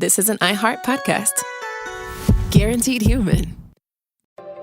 this is an iHeart podcast. Guaranteed human.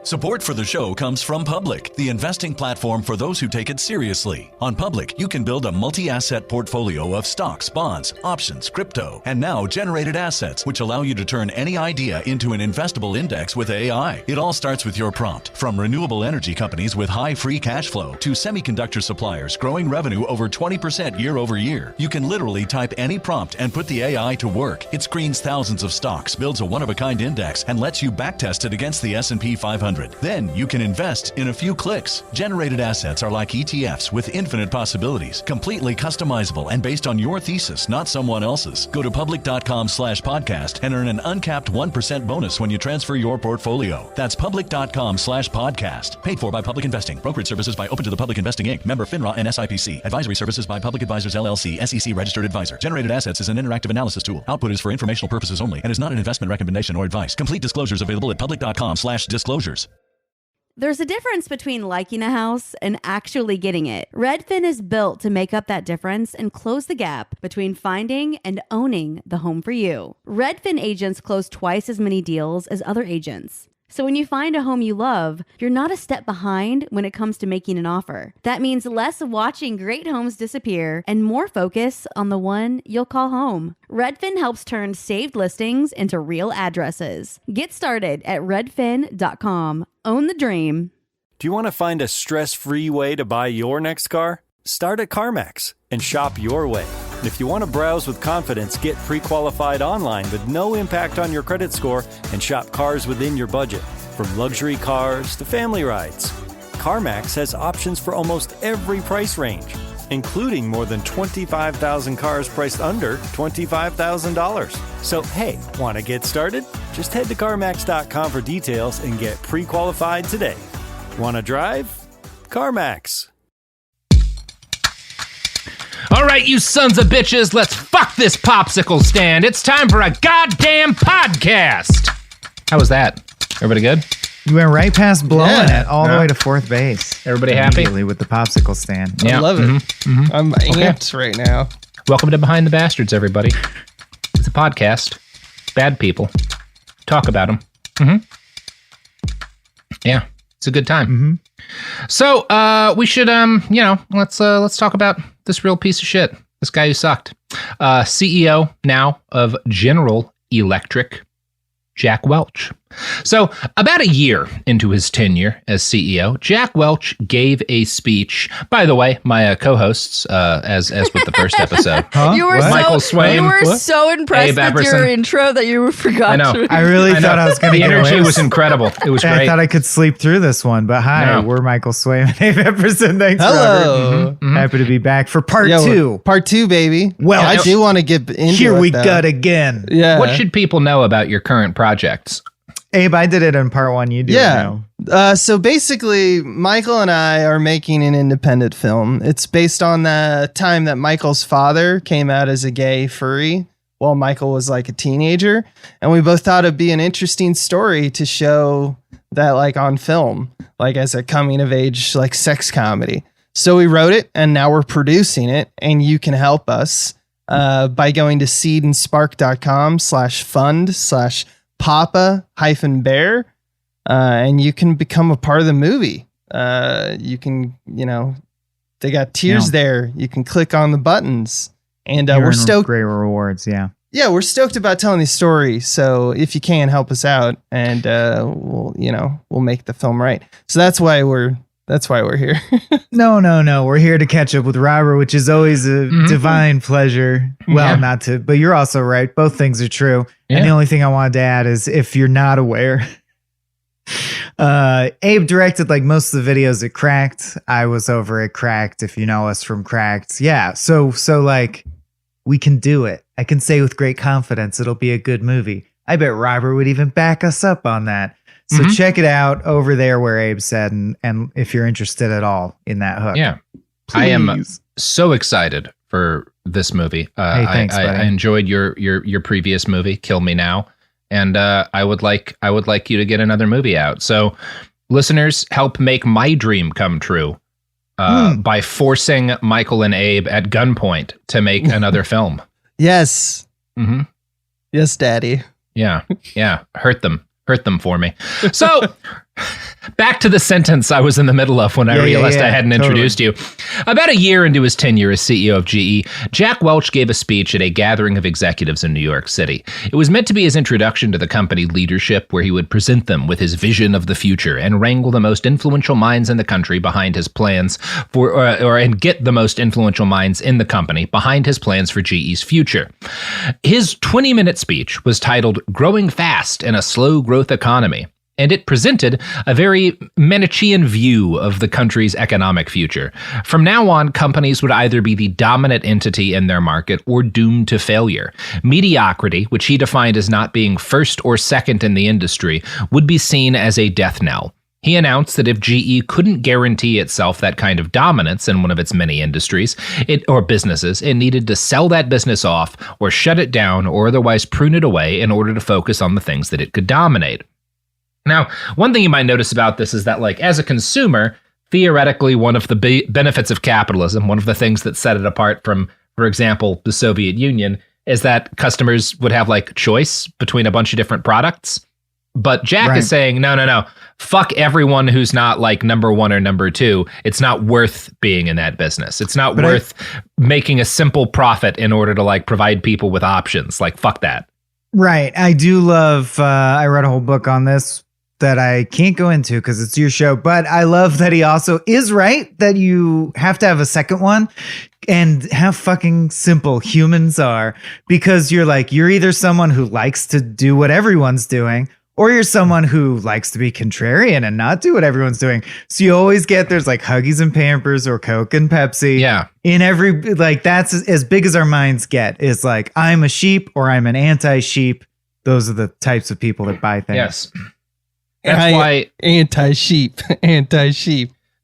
Support for the show comes from Public, the investing platform for those who take it seriously. On Public, you can build a multi-asset portfolio of stocks, bonds, options, crypto, and now generated assets, which allow you to turn any idea into an investable index with AI. It all starts with your prompt. From renewable energy companies with high free cash flow to semiconductor suppliers growing revenue over 20% year over year, you can literally type any prompt and put the AI to work. It screens thousands of stocks, builds a one-of-a-kind index, and lets you backtest it against the S&P 500. Then you can invest in a few clicks. Generated assets are like ETFs with infinite possibilities, completely customizable and based on your thesis, not someone else's. Go to public.com/podcast and earn an uncapped 1% bonus when you transfer your portfolio. That's public.com/podcast. Paid for by Public Investing. Brokerage services by Open to the Public Investing Inc. Member FINRA and SIPC. Advisory services by Public Advisors LLC, SEC registered advisor. Generated assets is an interactive analysis tool. Output is for informational purposes only and is not an investment recommendation or advice. Complete disclosures available at public.com/disclosures. There's a difference between liking a house and actually getting it. Redfin is built to make up that difference and close the gap between finding and owning the home for you. Redfin agents close twice as many deals as other agents. So when you find a home you love, you're not a step behind when it comes to making an offer. That means less watching great homes disappear and more focus on the one you'll call home. Redfin helps turn saved listings into real addresses. Get started at redfin.com. Own the dream. Do you want to find a stress-free way to buy your next car? Start at CarMax and shop your way. And if you want to browse with confidence, get pre-qualified online with no impact on your credit score and shop cars within your budget. From luxury cars to family rides, CarMax has options for almost every price range, including more than 25,000 cars priced under $25,000. So hey, want to get started? Just head to CarMax.com for details and get pre-qualified today. Want to drive? CarMax. All right, you sons of bitches, let's fuck this popsicle stand. It's time for a goddamn podcast. How was that? Everybody good? You went right past blowing it all the way to fourth base. Everybody happy? With the popsicle stand. Yeah. I love it. I'm amped right now. Welcome to Behind the Bastards, everybody. It's a podcast. Bad people. Talk about them. Yeah, it's a good time. So, we should, let's talk about this real piece of shit. This guy who sucked. CEO now of General Electric, Jack Welch. So, about a year into his tenure as CEO, Jack Welch gave a speech. By the way, my co-hosts, as with the first episode, You were Michael Swaim, You were so impressed Abe with your Epperson. intro that you forgot. I know. I really thought I was going to The get energy away. was incredible. It was I great. thought I could sleep through this one, but hi, No. we're Michael Swaim and Abe Epperson. Thanks, Hello. Robert. Happy to be back for part Yeah, two. Part two, baby. Well, I do want to get into Here it, we though. gut again. Yeah. What should people know about your current projects? Abe, I did it in part one. You do it Yeah. now. So basically, Michael and I are making an independent film. It's based on the time that Michael's father came out as a gay furry while Michael was like a teenager. And we both thought it'd be an interesting story to show that like on film, like as a coming of age, like sex comedy. So we wrote it and now we're producing it, and you can help us by going to seedandspark.com/fund/papa-bear. And you can become a part of the movie. You can, they got tiers there. You can click on the buttons, and we're stoked. Great rewards, yeah. Yeah, we're stoked about telling the story. So if you can help us out, and we'll make the film right. So that's why we're here. No. We're here to catch up with Robert, which is always a divine pleasure. Well, not to, but you're also right. Both things are true. Yeah. And the only thing I wanted to add is, if you're not aware, Abe directed like most of the videos at Cracked. I was over at Cracked, if you know us from Cracked. Yeah. So like, we can do it. I can say with great confidence it'll be a good movie. I bet Robert would even back us up on that. So check it out over there where Abe said, and if you're interested at all in that hook. Yeah. Please. I am so excited for this movie. Hey, thanks, buddy. I enjoyed your previous movie, Kill Me Now, and I would like you to get another movie out. So, listeners, help make my dream come true by forcing Michael and Abe at gunpoint to make another film. Yes. Yes, Daddy. Yeah. Hurt them for me. So back to the sentence I was in the middle of when I realized I hadn't introduced you. About a year into his tenure as CEO of GE, Jack Welch gave a speech at a gathering of executives in New York City. It was meant to be his introduction to the company leadership, where he would present them with his vision of the future and wrangle the most influential minds in the country behind his plans and get the most influential minds in the company behind his plans for GE's future. His 20-minute speech was titled "Growing Fast in a Slow Growth Economy," and it presented a very Manichean view of the country's economic future. From now on, companies would either be the dominant entity in their market or doomed to failure. Mediocrity, which he defined as not being first or second in the industry, would be seen as a death knell. He announced that if GE couldn't guarantee itself that kind of dominance in one of its many industries or businesses, it needed to sell that business off or shut it down or otherwise prune it away in order to focus on the things that it could dominate. Now, one thing you might notice about this is that, like, as a consumer, theoretically, one of the benefits of capitalism, one of the things that set it apart from, for example, the Soviet Union, is that customers would have, like, choice between a bunch of different products. But Jack is saying, no, fuck everyone who's not like number one or number two. It's not worth being in that business. It's not worth making a simple profit in order to like provide people with options. Like, fuck that. Right. I do love, I read a whole book on this that I can't go into because it's your show, but I love that he also is right that you have to have a second one and how fucking simple humans are, because you're either someone who likes to do what everyone's doing, or you're someone who likes to be contrarian and not do what everyone's doing. So you always get, there's like Huggies and Pampers or Coke and Pepsi. Yeah. In every, like, that's as big as our minds get, is like, I'm a sheep or I'm an anti-sheep. Those are the types of people that buy things. Yes. That's why anti-sheep.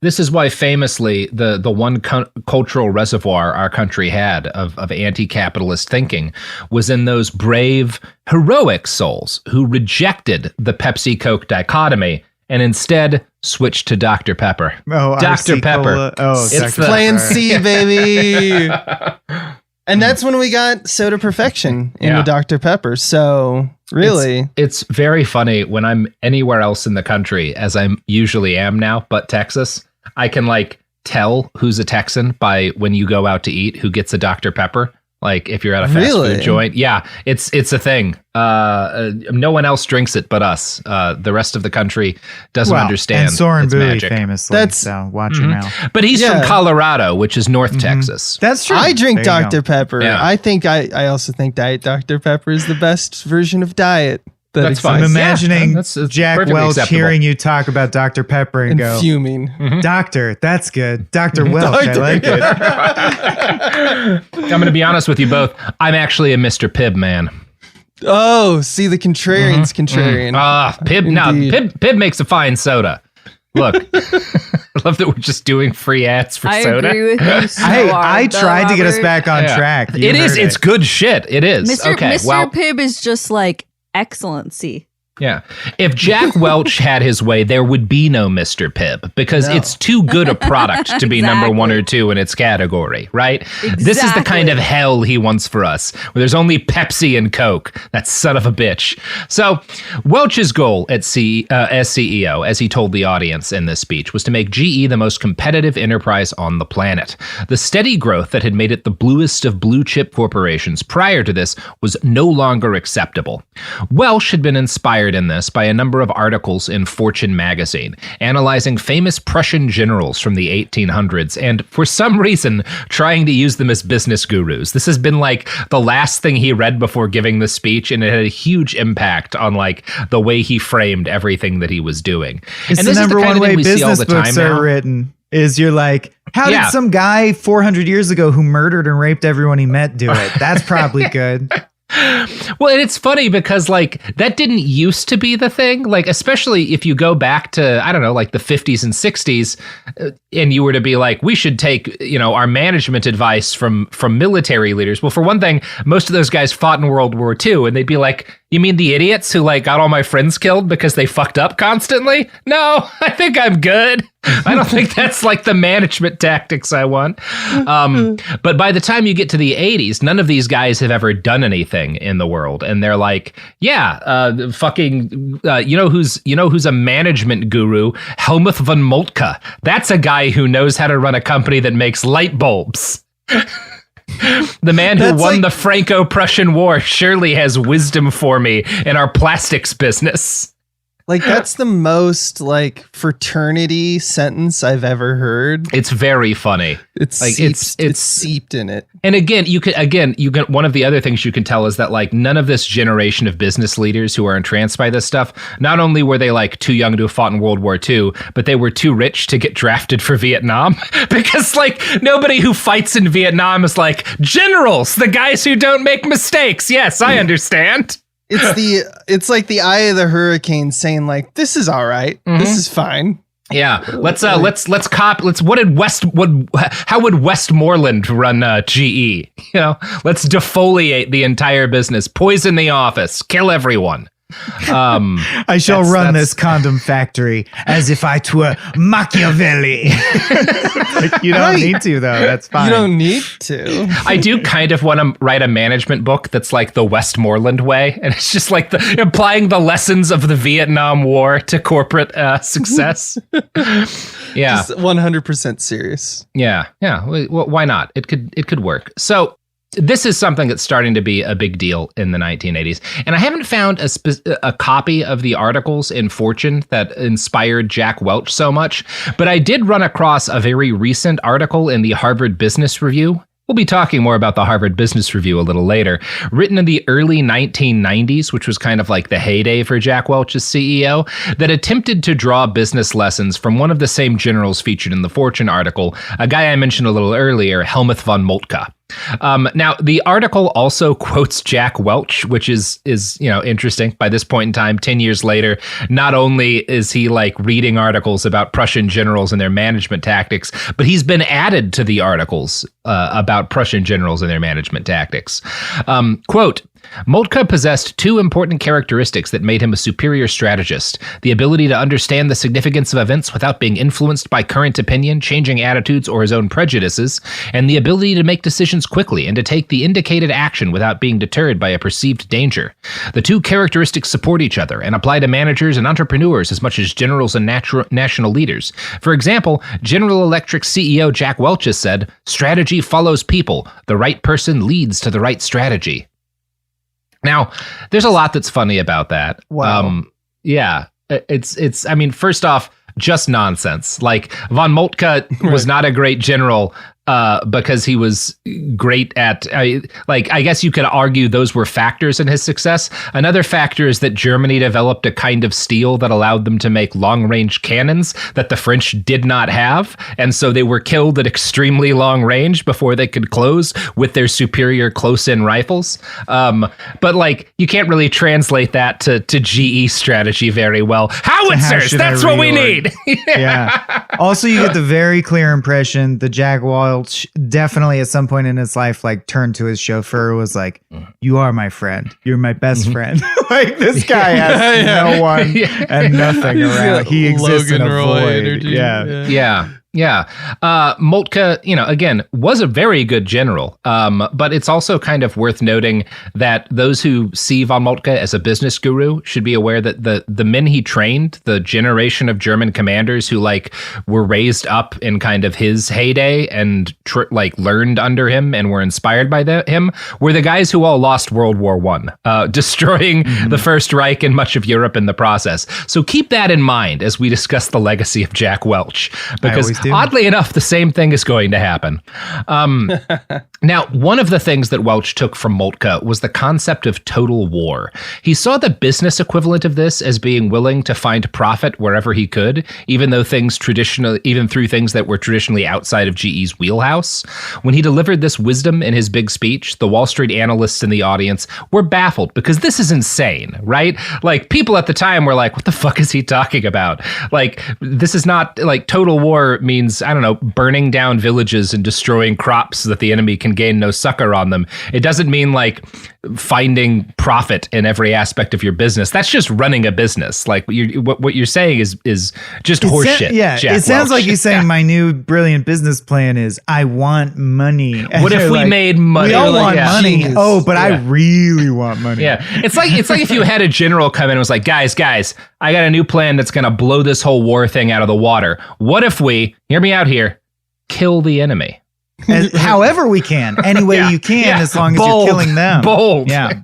This is why famously the one cultural reservoir our country had of anti-capitalist thinking was in those brave, heroic souls who rejected the Pepsi-Coke dichotomy and instead switched to Dr. Pepper. Oh, Dr. Pepper. Cola. Oh, it's Plan C, baby. And that's when we got soda perfection in the Dr. Pepper. So really, it's very funny when I'm anywhere else in the country, as I usually am now, but Texas, I can like tell who's a Texan by when you go out to eat who gets a Dr. Pepper. Like if you're at a fast food joint. Yeah, it's a thing. No one else drinks it but us. The rest of the country doesn't understand. And Soren its Bowie magic. famously. So watch your mouth. But he's from Colorado, which is North Texas. That's true. I drink Dr. Pepper. Yeah. I also think Diet Dr. Pepper is the best version of diet. That's fine. I'm imegining that's Jack Welch acceptable. Hearing you talk about Dr. Pepper and go, fuming. Doctor, that's good. Dr. Welch, I like it. I'm going to be honest with you both. I'm actually a Mr. Pibb man. Oh, see the contrarian's contrarian. Pibb. Now, Pibb makes a fine soda. Look, I love that we're just doing free ads for soda. I agree with you so Hey, hard, I though, tried to get us Robert. back on track. You It is. heard It's good shit. It is. Mr. Okay. Mr. Well, Pibb is just like excellency. yeah. If Jack Welch had his way, there would be no Mr. Pibb because it's too good a product to be number one or two in its category, right? This is the kind of hell he wants for us, where there's only Pepsi and Coke. That son of a bitch. So Welch's goal as CEO, as he told the audience in this speech, was to make GE the most competitive enterprise on the planet. The steady growth that had made it the bluest of blue chip corporations prior to this was no longer acceptable. Welch had been inspired in this by a number of articles in Fortune magazine, analyzing famous Prussian generals from the 1800s, and for some reason, trying to use them as business gurus. This has been like the last thing he read before giving the speech, and it had a huge impact on like the way he framed everything that he was doing. It's and the this number is the kind one of thing way we see all business the time books now. are written. Is you're like, how did some guy 400 years ago who murdered and raped everyone he met do it? That's probably good. Well, and it's funny because like that didn't used to be the thing, like especially if you go back to, I don't know, like the 50s and 60s and you were to be like, we should take, our management advice from military leaders. Well, for one thing, most of those guys fought in World War II and they'd be like, you mean the idiots who like got all my friends killed because they fucked up constantly? No, I think I'm good. I don't think that's like the management tactics I want. But by the time you get to the 80s, none of these guys have ever done anything in the world. And they're like, you know who's a management guru? Helmuth von Moltke. That's a guy who knows how to run a company that makes light bulbs. The man who won the Franco-Prussian War surely has wisdom for me in our plastics business. Like, that's the most like fraternity sentence I've ever heard. It's very funny. It's like it's seeped in it. And again, you can one of the other things you can tell is that like none of this generation of business leaders who are entranced by this stuff, not only were they like too young to have fought in World War II, but they were too rich to get drafted for Vietnam because like nobody who fights in Vietnam is like generals, the guys who don't make mistakes. Yes, I understand. It's like the eye of the hurricane saying like, this is all right. Mm-hmm. This is fine. Yeah. How would Westmoreland run GE? You know, let's defoliate the entire business, poison the office, kill everyone. I shall run this condom factory as if I were Machiavelli. Like, you don't need to, though. That's fine. You don't need to. I do kind of want to write a management book that's like the Westmoreland way, and it's just like applying the lessons of the Vietnam War to corporate success. Yeah, just 100% serious. Yeah. Well, why not? It could work. So. This is something that's starting to be a big deal in the 1980s. And I haven't found a copy of the articles in Fortune that inspired Jack Welch so much, but I did run across a very recent article in the Harvard Business Review. We'll be talking more about the Harvard Business Review a little later, written in the early 1990s, which was kind of like the heyday for Jack Welch as CEO, that attempted to draw business lessons from one of the same generals featured in the Fortune article, a guy I mentioned a little earlier, Helmuth von Moltke. Now, the article also quotes Jack Welch, which is interesting. By this point in time, 10 years later, not only is he like reading articles about Prussian generals and their management tactics, but he's been added to the articles about Prussian generals and their management tactics. Quote, Moltke possessed two important characteristics that made him a superior strategist: the ability to understand the significance of events without being influenced by current opinion, changing attitudes, or his own prejudices, and the ability to make decisions quickly and to take the indicated action without being deterred by a perceived danger. The two characteristics support each other and apply to managers and entrepreneurs as much as generals and national leaders. For example, General Electric CEO Jack Welch has said, "Strategy follows people. The right person leads to the right strategy." Now, there's a lot that's funny about that. Wow. Yeah, it's. I mean, first off, just nonsense. Like von Moltke was not a great general because he was great at. I guess you could argue those were factors in his success. Another factor is that Germany developed a kind of steel that allowed them to make long-range cannons that the French did not have, and so they were killed at extremely long range before they could close with their superior close-in rifles. But like, you can't really translate that to GE strategy very well. Howitzers, that's what we need. Yeah. Also, you get the very clear impression that Jack Welch definitely at some point in his life like turned to his chauffeur, was like, "You are my friend. You're my best friend." Like, this guy has no one and nothing around. He exists in a void. Yeah. Moltke, again, was a very good general, but it's also kind of worth noting that those who see von Moltke as a business guru should be aware that the men he trained, the generation of German commanders who were raised up in kind of his heyday and learned under him and were inspired by him, were the guys who all lost World War I, destroying the First Reich and much of Europe in the process. So keep that in mind as we discuss the legacy of Jack Welch, because oddly enough, the same thing is going to happen. Now, one of the things that Welch took from Moltke was the concept of total war. He saw the business equivalent of this as being willing to find profit wherever he could, even through things that were traditionally outside of GE's wheelhouse. When he delivered this wisdom in his big speech, the Wall Street analysts in the audience were baffled because this is insane, right? Like, people at the time were like, what the fuck is he talking about? Like, this is not, like, total war means, I don't know, burning down villages and destroying crops so that the enemy can gain no succor on them. It doesn't mean like finding profit in every aspect of your business. That's just running a business. Like what you're saying is just horseshit. Yeah, Jack it sounds Welch. like you're saying my new brilliant business plan is I want money. And What if they're we like, made money? We all Like, want yeah. money. Genius. Oh, but I really want money. Yeah, it's like if you had a general come in and was like, guys, I got a new plan that's gonna blow this whole war thing out of the water. What if we, hear me out here, kill the enemy? However we can, any way you can, as long as Bold. you're killing them. Bold. Yeah.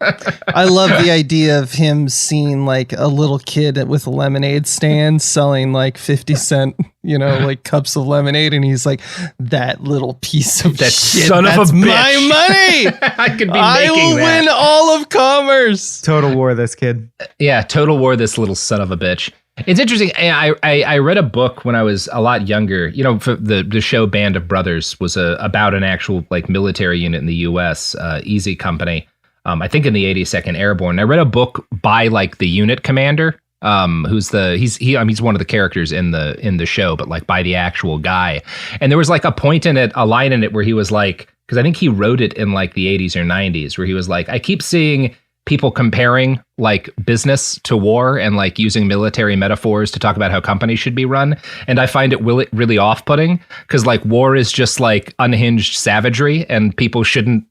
I love the idea of him seeing like a little kid with a lemonade stand selling like 50-cent, like cups of lemonade. And he's like, that little piece of That shit, son of a that's bitch. my money. I could be I making will that. win all of commerce. Total war, this kid. Yeah, total war, this little son of a bitch. It's interesting. I read a book when I was a lot younger. For the show Band of Brothers was about an actual like military unit in the U.S. Easy Company. I think in the 82nd Airborne. I read a book by like the unit commander. He's one of the characters in the show, but like by the actual guy. And there was like a point in it, a line in it where he was like, because I think he wrote it in like the 80s or 90s, where he was like, I keep seeing people comparing like business to war and like using military metaphors to talk about how companies should be run. And I find it really off-putting because like war is just like unhinged savagery and people shouldn't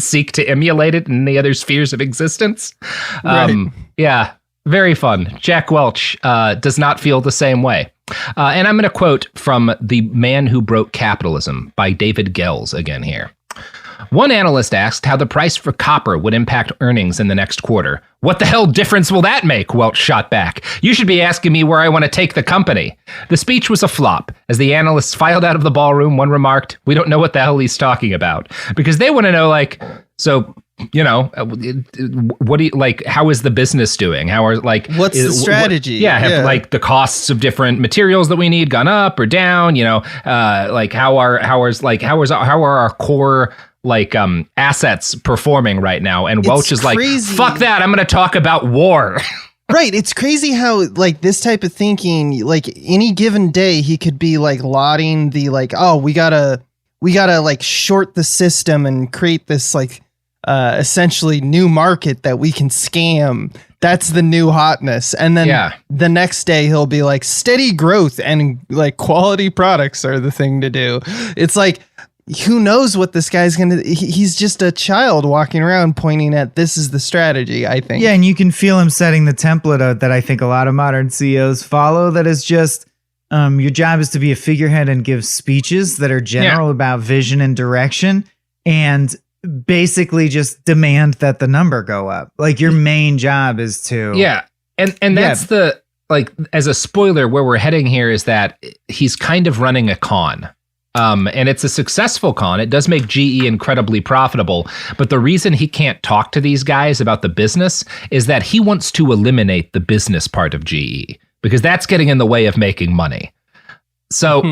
seek to emulate it in the other spheres of existence. Right. Yeah, very fun. Jack Welch does not feel the same way. And I'm going to quote from The Man Who Broke Capitalism by David Gels again here. One analyst asked how the price for copper would impact earnings in the next quarter. What the hell difference will that make? Welch shot back. You should be asking me where I want to take the company. The speech was a flop. As the analysts filed out of the ballroom, one remarked, we don't know what the hell he's talking about. Because they want to know, like, so, what do you like? How is the business doing? How are like? What's the strategy? Have like the costs of different materials that we need gone up or down? Like how are our core like assets performing right now? And Welch is like, fuck that, I'm gonna talk about war. Right. It's crazy how like this type of thinking, like any given day he could be like lauding the like, oh, we gotta like short the system and create this like essentially new market that we can scam. That's the new hotness. And then the next day he'll be like, steady growth and like quality products are the thing to do. It's like, who knows what this guy's he's just a child walking around pointing at this is the strategy, I think. Yeah, and you can feel him setting the template that I think a lot of modern CEOs follow, that is just your job is to be a figurehead and give speeches that are general about vision and direction and basically just demand that the number go up. Like your main job is to and that's the like, as a spoiler, where we're heading here is that he's kind of running a con. And it's a successful con. It does make GE incredibly profitable. But the reason he can't talk to these guys about the business is that he wants to eliminate the business part of GE because that's getting in the way of making money. So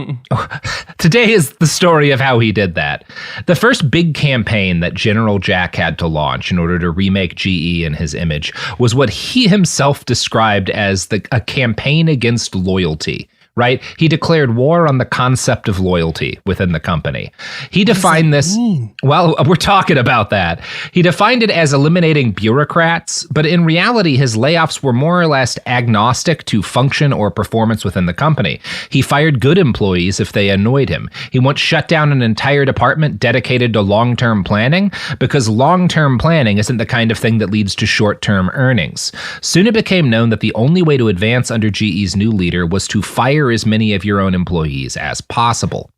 today is the story of how he did that. The first big campaign that General Jack had to launch in order to remake GE in his image was what he himself described as a campaign against loyalty. Right? He declared war on the concept of loyalty within the company. He defined this. Well, we're talking about that. He defined it as eliminating bureaucrats, but in reality, his layoffs were more or less agnostic to function or performance within the company. He fired good employees if they annoyed him. He once shut down an entire department dedicated to long-term planning because long-term planning isn't the kind of thing that leads to short-term earnings. Soon it became known that the only way to advance under GE's new leader was to fire as many of your own employees as possible.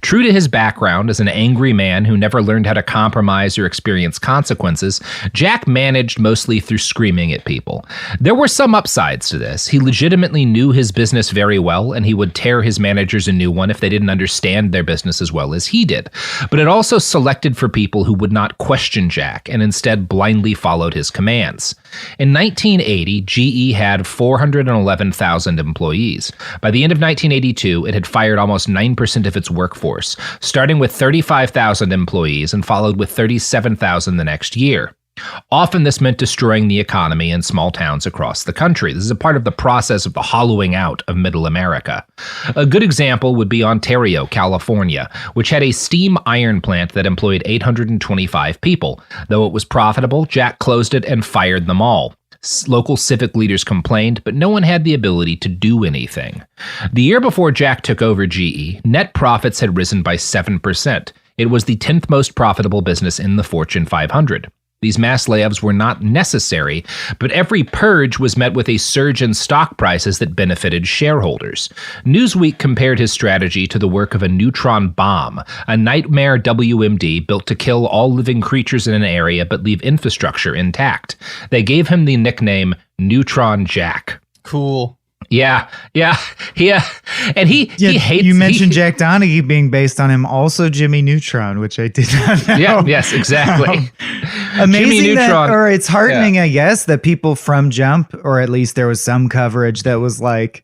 True to his background as an angry man who never learned how to compromise or experience consequences, Jack managed mostly through screaming at people. There were some upsides to this. He legitimately knew his business very well, and he would tear his managers a new one if they didn't understand their business as well as he did. But it also selected for people who would not question Jack and instead blindly followed his commands. In 1980, GE had 411,000 employees. By the end of 1982, it had fired almost 9% of its workforce, starting with 35,000 employees and followed with 37,000 the next year. Often this meant destroying the economy in small towns across the country. This is a part of the process of the hollowing out of Middle America. A good example would be Ontario, California, which had a steam iron plant that employed 825 people. Though it was profitable, Jack closed it and fired them all. Local civic leaders complained, but no one had the ability to do anything. The year before Jack took over GE, net profits had risen by 7%. It was the 10th most profitable business in the Fortune 500. These mass layoffs were not necessary, but every purge was met with a surge in stock prices that benefited shareholders. Newsweek compared his strategy to the work of a neutron bomb, a nightmare WMD built to kill all living creatures in an area but leave infrastructure intact. They gave him the nickname Neutron Jack. Cool. Yeah. And he hates... You mentioned Jack Donaghy being based on him, also Jimmy Neutron, which I did not know. Yeah, yes, exactly. Amazing Jimmy Neutron. or it's heartening, I guess, that people from Jump, or at least there was some coverage that was like,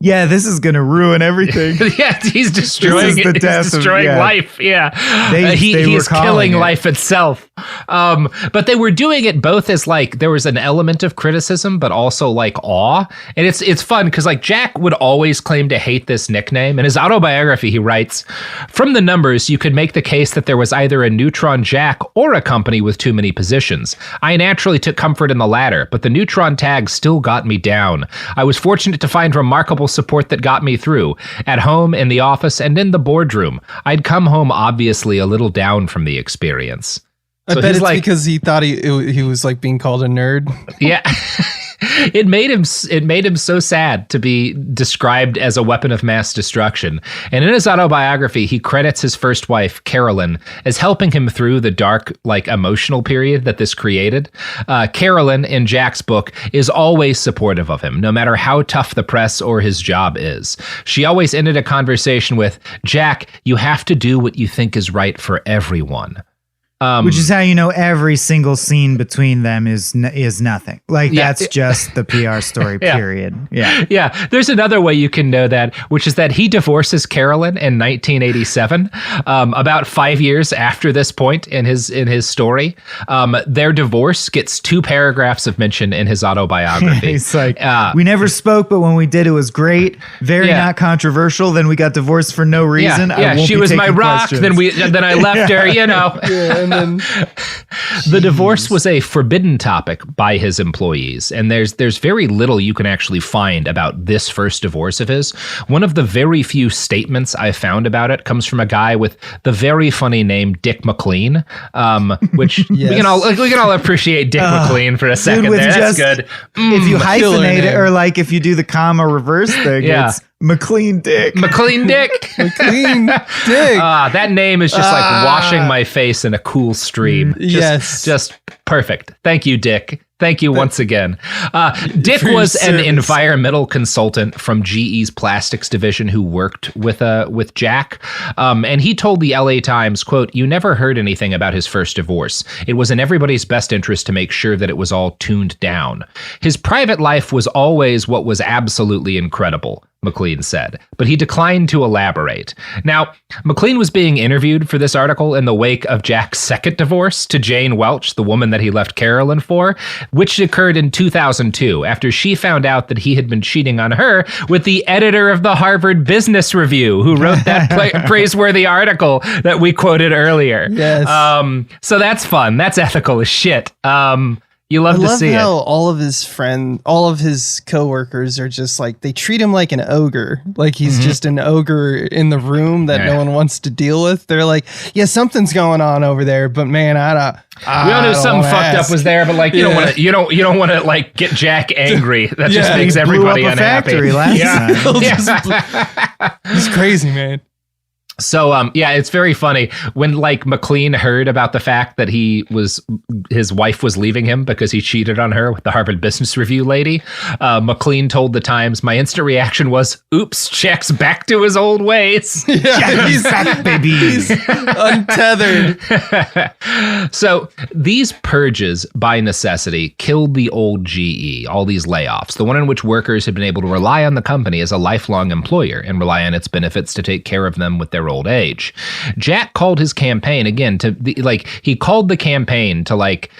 yeah, this is going to ruin everything. Yeah, he's destroying This is the it. death He's of- destroying yeah. life. Yeah. They He were is calling killing it. life itself. But they were doing it both as like, there was an element of criticism, but also like awe. And it's fun because like Jack would always claim to hate this nickname. In his autobiography, he writes, "From the numbers, you could make the case that there was either a Neutron Jack or a company with too many positions. I naturally took comfort in the latter, but the Neutron tag still got me down. I was fortunate to find remarkable support that got me through, at home, in the office, and in the boardroom. I'd come home obviously a little down from the experience." I bet it's because he thought he was like being called a nerd. Yeah. It made him so sad to be described as a weapon of mass destruction. And in his autobiography, he credits his first wife, Carolyn, as helping him through the dark, like emotional period that this created. Carolyn, in Jack's book, is always supportive of him, no matter how tough the press or his job is. She always ended a conversation with, "Jack, you have to do what you think is right for everyone." Which is how you know every single scene between them is nothing. Like, that's just the PR story, period. Yeah. Yeah. There's another way you can know that, which is that he divorces Carolyn in 1987, about 5 years after this point in his story. Their divorce gets 2 paragraphs of mention in his autobiography. He's like, we never spoke, but when we did, it was great. Very not controversial. Then we got divorced for no reason. Yeah, she was my rock. Questions. Then I left her, you know. And then The divorce was a forbidden topic by his employees, and there's very little you can actually find about this first divorce of his. One of the very few statements I found about it comes from a guy with the very funny name Dick McLean, which we can all appreciate Dick McLean for a second with there. That's just- good. If you hyphenate it, name. or like if you do the comma reverse thing, it's McLean Dick. McLean Dick. clean dick. That name is just like washing my face in a cool stream. Just perfect. Thank you, Dick. Thank you once again. Dick was an environmental consultant from GE's plastics division who worked with Jack. And he told the LA Times, quote, "You never heard anything about his first divorce. It was in everybody's best interest to make sure that it was all tuned down. His private life was always what was absolutely incredible," McLean said, but he declined to elaborate. Now, McLean was being interviewed for this article in the wake of Jack's second divorce to Jane Welch, the woman that he left Carolyn for, which occurred in 2002 after she found out that he had been cheating on her with the editor of the Harvard Business Review, who wrote that praiseworthy article that we quoted earlier. Yes. So that's fun. That's ethical as shit. You love I to love see how it. all of his coworkers are just like, they treat him like an ogre. Like he's just an ogre in the room that no one wants to deal with. They're like, yeah, something's going on over there, but man, We all knew something fucked up was there, but like you don't want to like get Jack angry. That just makes everybody blew up unhappy. a factory last time. He's crazy, man. So it's very funny when like McLean heard about the fact that his wife was leaving him because he cheated on her with the Harvard Business Review lady. McLean told the Times, "My instant reaction was, oops, Jack's back to his old ways." Yeah, He's back, baby. he's untethered. So these purges by necessity killed the old GE, all these layoffs, the one in which workers had been able to rely on the company as a lifelong employer and rely on its benefits to take care of them with their old age. Jack called his campaign again he called the campaign to like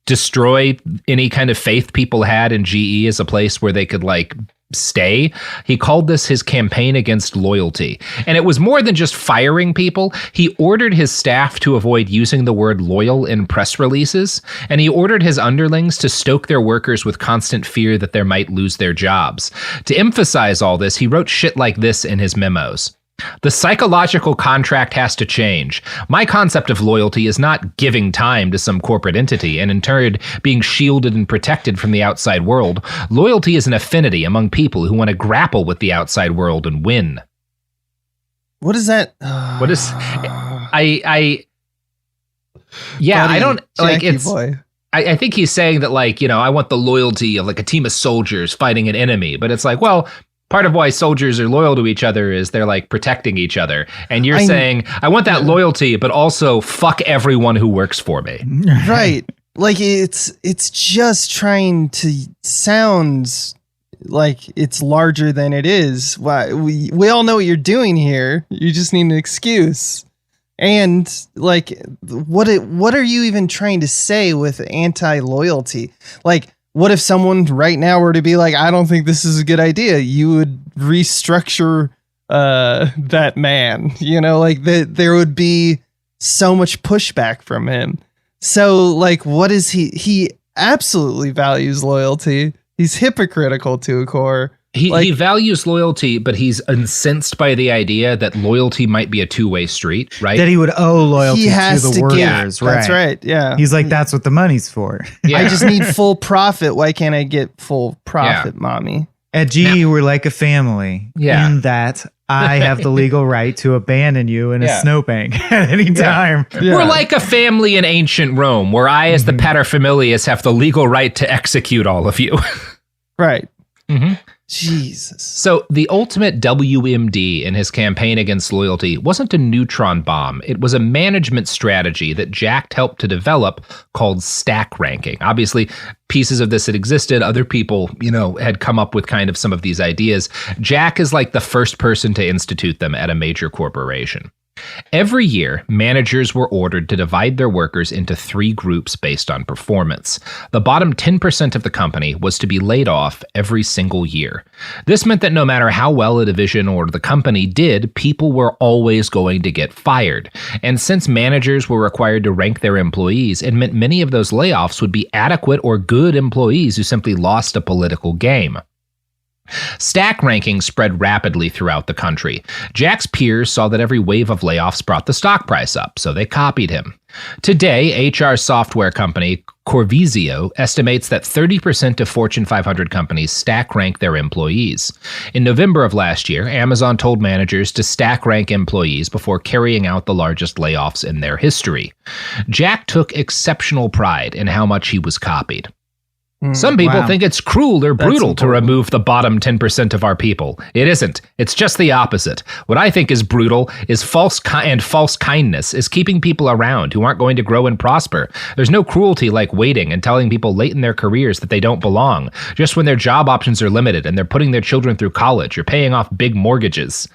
destroy any kind of faith people had in GE as a place where they could like stay. He called this his campaign against loyalty. And it was more than just firing people. He ordered his staff to avoid using the word loyal in press releases, and he ordered his underlings to stoke their workers with constant fear that they might lose their jobs. To emphasize all this, he wrote shit like this in his memos. The psychological contract has to change. My concept of loyalty is not giving time to some corporate entity and in turn being shielded and protected from the outside world. Loyalty is an affinity among people who want to grapple with the outside world and win. What is that? What is I yeah, Buddy, I don't like Jackie it's boy. I think he's saying that like, you know, I want the loyalty of like a team of soldiers fighting an enemy, but it's like, well, part of why soldiers are loyal to each other is they're like protecting each other. And you're saying, I want that loyalty, but also fuck everyone who works for me. Right. Like it's just trying to sound like it's larger than it is. Why we all know what you're doing here. You just need an excuse. And like what are you even trying to say with anti-loyalty? Like, what if someone right now were to be like, I don't think this is a good idea? You would restructure that man, you know, like there would be so much pushback from him. So like, what is he absolutely values loyalty. He's hypocritical to a core. He values loyalty, but he's incensed by the idea that loyalty might be a two-way street, right? That he would owe loyalty He has to the to workers, give. right? That's right, yeah. He's like, that's what the money's for. Yeah. I just need full profit. Why can't I get full profit, mommy? At GE, we're like a family in that I have the legal right to abandon you in a snowbank at any time. Yeah. We're like a family in ancient Rome, where I, as the paterfamilias, have the legal right to execute all of you. Right. Mm-hmm. Jesus. So the ultimate WMD in his campaign against loyalty wasn't a neutron bomb. It was a management strategy that Jack helped to develop called stack ranking. Obviously, pieces of this had existed. Other people, had come up with kind of some of these ideas. Jack is like the first person to institute them at a major corporation. Every year, managers were ordered to divide their workers into 3 groups based on performance. The bottom 10% of the company was to be laid off every single year. This meant that no matter how well a division or the company did, people were always going to get fired. And since managers were required to rank their employees, it meant many of those layoffs would be adequate or good employees who simply lost a political game. Stack ranking spread rapidly throughout the country. Jack's peers saw that every wave of layoffs brought the stock price up, so they copied him. Today, HR software company Corvisio estimates that 30% of Fortune 500 companies stack rank their employees. In November of last year, Amazon told managers to stack rank employees before carrying out the largest layoffs in their history. Jack took exceptional pride in how much he was copied. Some people think it's cruel or brutal to remove the bottom 10% of our people. It isn't. It's just the opposite. What I think is brutal is false kindness is keeping people around who aren't going to grow and prosper. There's no cruelty like waiting and telling people late in their careers that they don't belong, just when their job options are limited and they're putting their children through college or paying off big mortgages.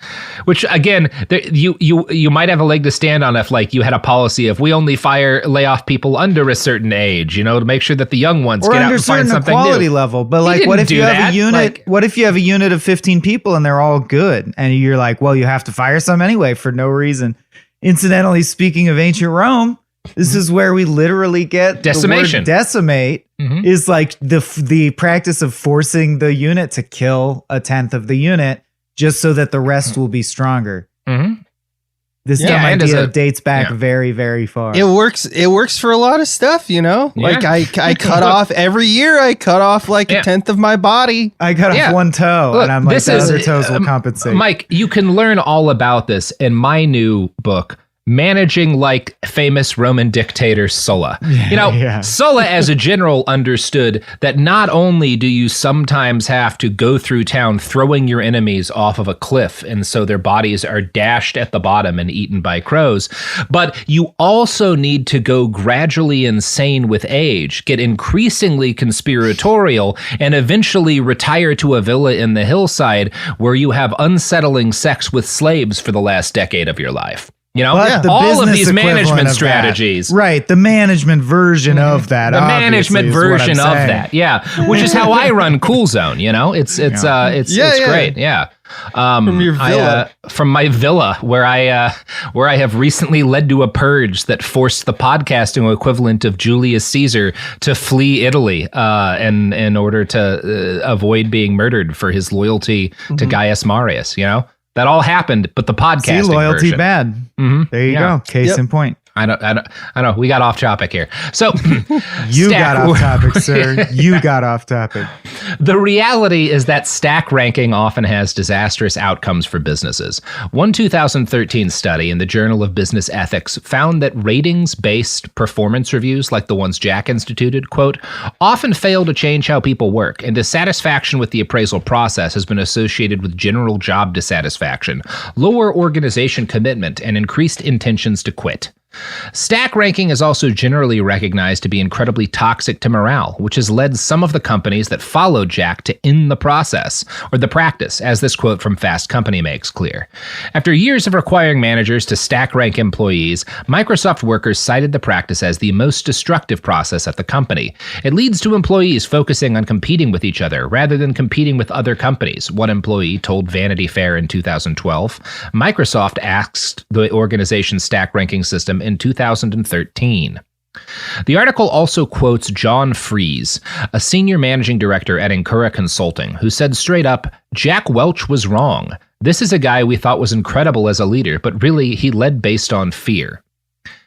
Which, again, you might have a leg to stand on if like you had a policy of we only lay off people under a certain age, to make sure that the young ones get out and find something quality new. level, but like, what if you have a unit? What if you have a unit of 15 people and they're all good, and you're like, well, you have to fire some anyway for no reason. Incidentally, speaking of ancient Rome, this is where we literally get decimation. The word decimate is like the practice of forcing the unit to kill a tenth of the unit just so that the rest will be stronger. This dumb idea dates back very, very far. It works for a lot of stuff, Like I cut off every year. I cut off like a tenth of my body. I cut off one toe, and I'm like, the other toes will compensate. Mike, you can learn all about this in my new book, Managing Like Famous Roman Dictator Sulla. Sulla as a general understood that not only do you sometimes have to go through town throwing your enemies off of a cliff and so their bodies are dashed at the bottom and eaten by crows, but you also need to go gradually insane with age, get increasingly conspiratorial, and eventually retire to a villa in the hillside where you have unsettling sex with slaves for the last decade of your life. You know, But the all of business these equivalent management of strategies. that. Right. The management version of that. The management obviously, is what version I'm of saying. that. Yeah. Which is how I run Cool Zone, you know? It's great. Yeah. From your villa. From my villa, where I have recently led to a purge that forced the podcasting equivalent of Julius Caesar to flee Italy, and in order to avoid being murdered for his loyalty to Gaius Marius. You know, that all happened, but the podcasting loyalty version. bad. Mm-hmm. There you go. Case in point. I know. We got off topic here. So you got off topic, sir. You got off topic. The reality is that stack ranking often has disastrous outcomes for businesses. One 2013 study in the Journal of Business Ethics found that ratings-based performance reviews, like the ones Jack instituted, quote, often fail to change how people work, and dissatisfaction with the appraisal process has been associated with general job dissatisfaction, lower organization commitment, and increased intentions to quit. Stack ranking is also generally recognized to be incredibly toxic to morale, which has led some of the companies that followed Jack to end the process, or the practice, as this quote from Fast Company makes clear. After years of requiring managers to stack rank employees, Microsoft workers cited the practice as the most destructive process at the company. It leads to employees focusing on competing with each other rather than competing with other companies, one employee told Vanity Fair in 2012. Microsoft asked the organization's stack ranking system in 2013. The article also quotes John Fries, a senior managing director at Incura Consulting, who said straight up, "Jack Welch was wrong. This is a guy we thought was incredible as a leader, but really he led based on fear."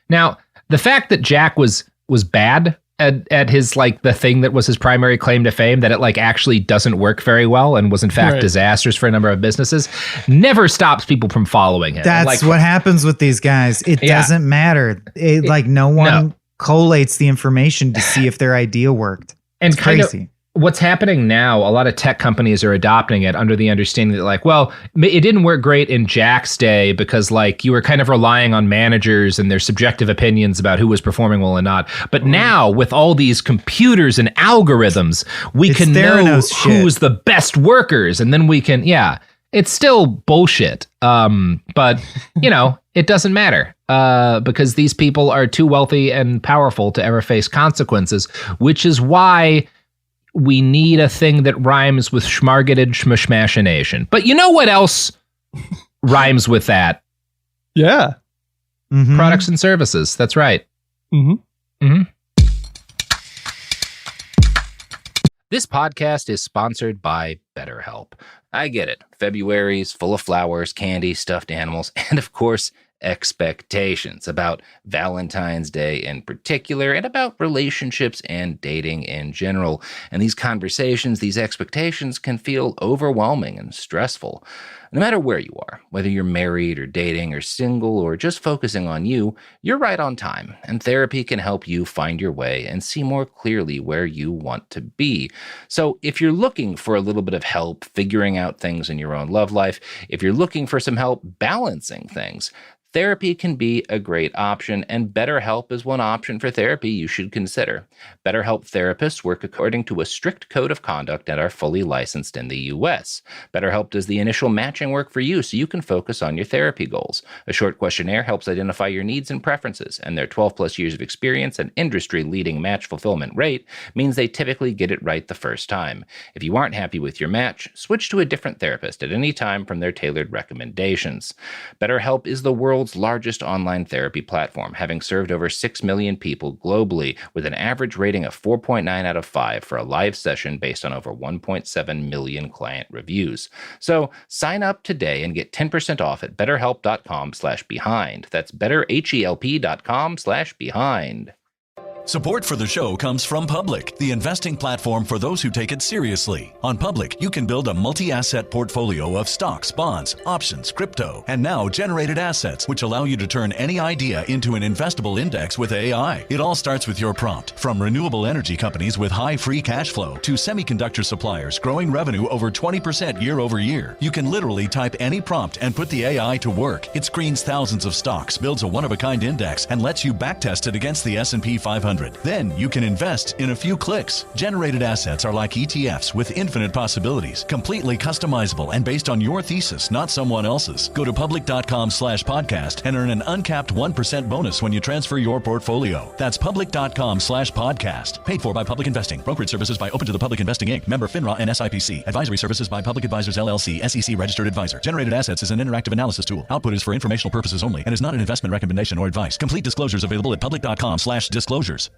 Now, the fact that Jack was bad at his, like, the thing that was his primary claim to fame, that it like actually doesn't work very well and was in fact disastrous for a number of businesses, never stops people from following him. That's what happens with these guys. It doesn't matter. No one collates the information to see if their idea worked. And it's crazy. What's happening now, a lot of tech companies are adopting it under the understanding that, like, well, it didn't work great in Jack's day because, like, you were kind of relying on managers and their subjective opinions about who was performing well and not. But now, with all these computers and algorithms, we can know who's the best workers, and then we can, it's still bullshit. But, you know, it doesn't matter because these people are too wealthy and powerful to ever face consequences, which is why we need a thing that rhymes with schmargeted schmashmashination. But you know what else rhymes with that? Yeah. Mm-hmm. Products and services. That's right. Mm-hmm. Mm-hmm. This podcast is sponsored by BetterHelp. I get it. February's full of flowers, candy, stuffed animals, and of course, expectations about Valentine's Day in particular, and about relationships and dating in general. And these conversations, these expectations can feel overwhelming and stressful. No matter where you are, whether you're married or dating or single or just focusing on you, you're right on time, and therapy can help you find your way and see more clearly where you want to be. So if you're looking for a little bit of help figuring out things in your own love life, if you're looking for some help balancing things, therapy can be a great option, and BetterHelp is one option for therapy you should consider. BetterHelp therapists work according to a strict code of conduct and are fully licensed in the U.S. BetterHelp does the initial matching work for you so you can focus on your therapy goals. A short questionnaire helps identify your needs and preferences, and their 12-plus years of experience and industry-leading match fulfillment rate means they typically get it right the first time. If you aren't happy with your match, switch to a different therapist at any time from their tailored recommendations. BetterHelp is the world's largest online therapy platform, having served over 6 million people globally, with an average rating of 4.9 out of 5 for a live session based on over 1.7 million client reviews. So sign up today and get 10% off at betterhelp.com/behind. That's betterhelp.com/behind. Support for the show comes from Public, the investing platform for those who take it seriously. On Public, you can build a multi-asset portfolio of stocks, bonds, options, crypto, and now generated assets, which allow you to turn any idea into an investable index with AI. It all starts with your prompt. From renewable energy companies with high free cash flow to semiconductor suppliers growing revenue over 20% year over year, you can literally type any prompt and put the AI to work. It screens thousands of stocks, builds a one-of-a-kind index, and lets you backtest it against the S&P 500. 1-800. Then you can invest in a few clicks. Generated assets are like ETFs with infinite possibilities, completely customizable and based on your thesis, not someone else's. Go to public.com/podcast and earn an uncapped 1% bonus when you transfer your portfolio. That's public.com/podcast. Paid for by Public Investing. Brokerage services by Open to the Public Investing Inc. Member FINRA and SIPC. Advisory services by Public Advisors LLC, SEC registered advisor. Generated assets is an interactive analysis tool. Output is for informational purposes only and is not an investment recommendation or advice. Complete disclosures available at public.com/disclosures.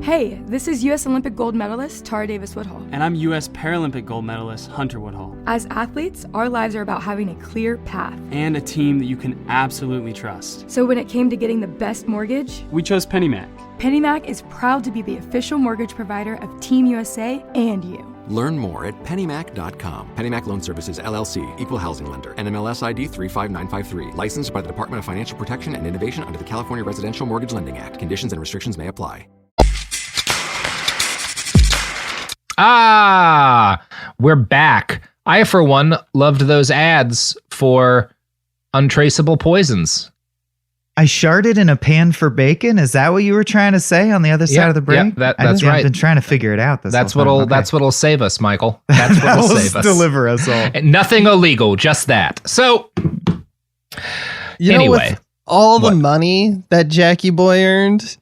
Hey, this is U.S. Olympic gold medalist Tara Davis-Woodhull. And I'm U.S. Paralympic gold medalist Hunter Woodhull. As athletes, our lives are about having a clear path. And a team that you can absolutely trust. So when it came to getting the best mortgage, we chose PennyMac. PennyMac is proud to be the official mortgage provider of Team USA and you. Learn more at pennymac.com. PennyMac Loan Services, LLC, Equal Housing Lender, NMLS ID 35953. Licensed by the Department of Financial Protection and Innovation under the California Residential Mortgage Lending Act. Conditions and restrictions may apply. We're back. I, for one, loved those ads for untraceable poisons. I sharded in a pan for bacon. Is that what you were trying to say on the other side of the break? Yeah, that's right. I've been trying to figure it out. That's what'll save us, Michael. That's what'll save us. Deliver us all. Nothing illegal, just that. So, Know, with all the money that Jackie Boy earned,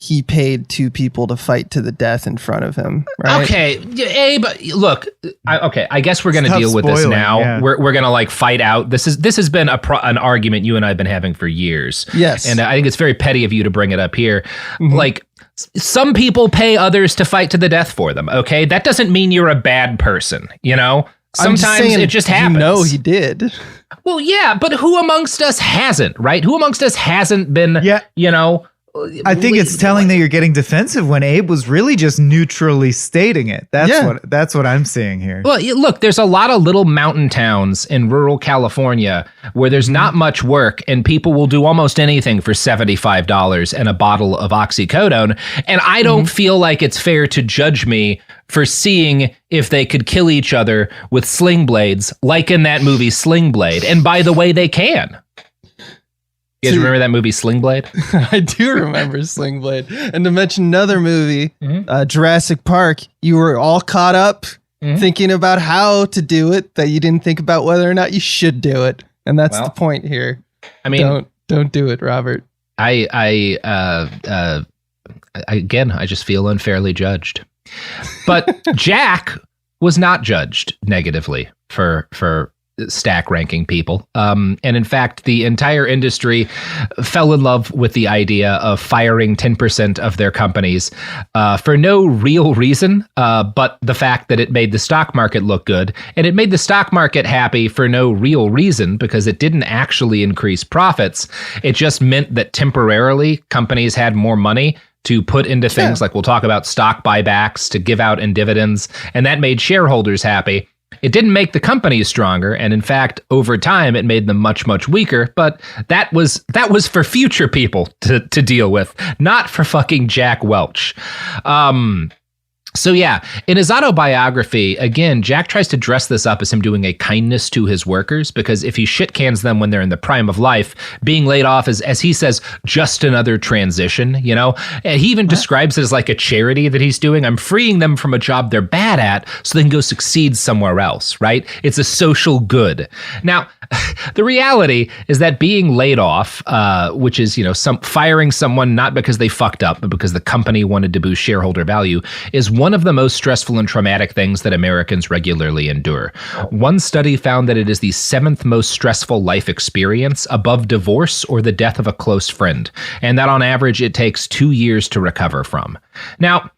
he paid two people to fight to the death in front of him, right? Okay, Abe, look, I guess we're going to deal with this now. Yeah. We're going to fight out. This has been an argument you and I have been having for years. Yes. And I think it's very petty of you to bring it up here. Mm-hmm. Some people pay others to fight to the death for them, okay? That doesn't mean you're a bad person, Sometimes it just happens. He did. Well, yeah, but who amongst us hasn't, right? Who amongst us hasn't been, I think it's telling that you're getting defensive when Abe was really just neutrally stating it. That's what I'm seeing here. Well, look, there's a lot of little mountain towns in rural California where there's not much work and people will do almost anything for $75 and a bottle of oxycodone. And I don't feel like it's fair to judge me for seeing if they could kill each other with sling blades, like in that movie Sling Blade. And by the way, they can. You guys remember that movie Sling Blade? I do remember Sling Blade. And to mention another movie, Jurassic Park, you were all caught up thinking about how to do it, that you didn't think about whether or not you should do it. And that's the point here. I mean, don't do it, Robert. I just feel unfairly judged. But Jack was not judged negatively for stack ranking people. And in fact, the entire industry fell in love with the idea of firing 10% of their companies for no real reason, but the fact that it made the stock market look good. And it made the stock market happy for no real reason because it didn't actually increase profits. It just meant that temporarily companies had more money to put into things like we'll talk about stock buybacks to give out in dividends. And that made shareholders happy. It didn't make the companies stronger, and in fact, over time, it made them much, much weaker. But that was for future people to deal with, not for fucking Jack Welch. So yeah, in his autobiography, again, Jack tries to dress this up as him doing a kindness to his workers, because if he shit cans them when they're in the prime of life, being laid off is, as he says, just another transition, And he even describes it as like a charity that he's doing. I'm freeing them from a job they're bad at so they can go succeed somewhere else, right? It's a social good. Now, the reality is that being laid off, which is, firing someone not because they fucked up, but because the company wanted to boost shareholder value, is one of the most stressful and traumatic things that Americans regularly endure. One study found that it is the 7th most stressful life experience, above divorce or the death of a close friend, and that on average it takes 2 years to recover from. Now,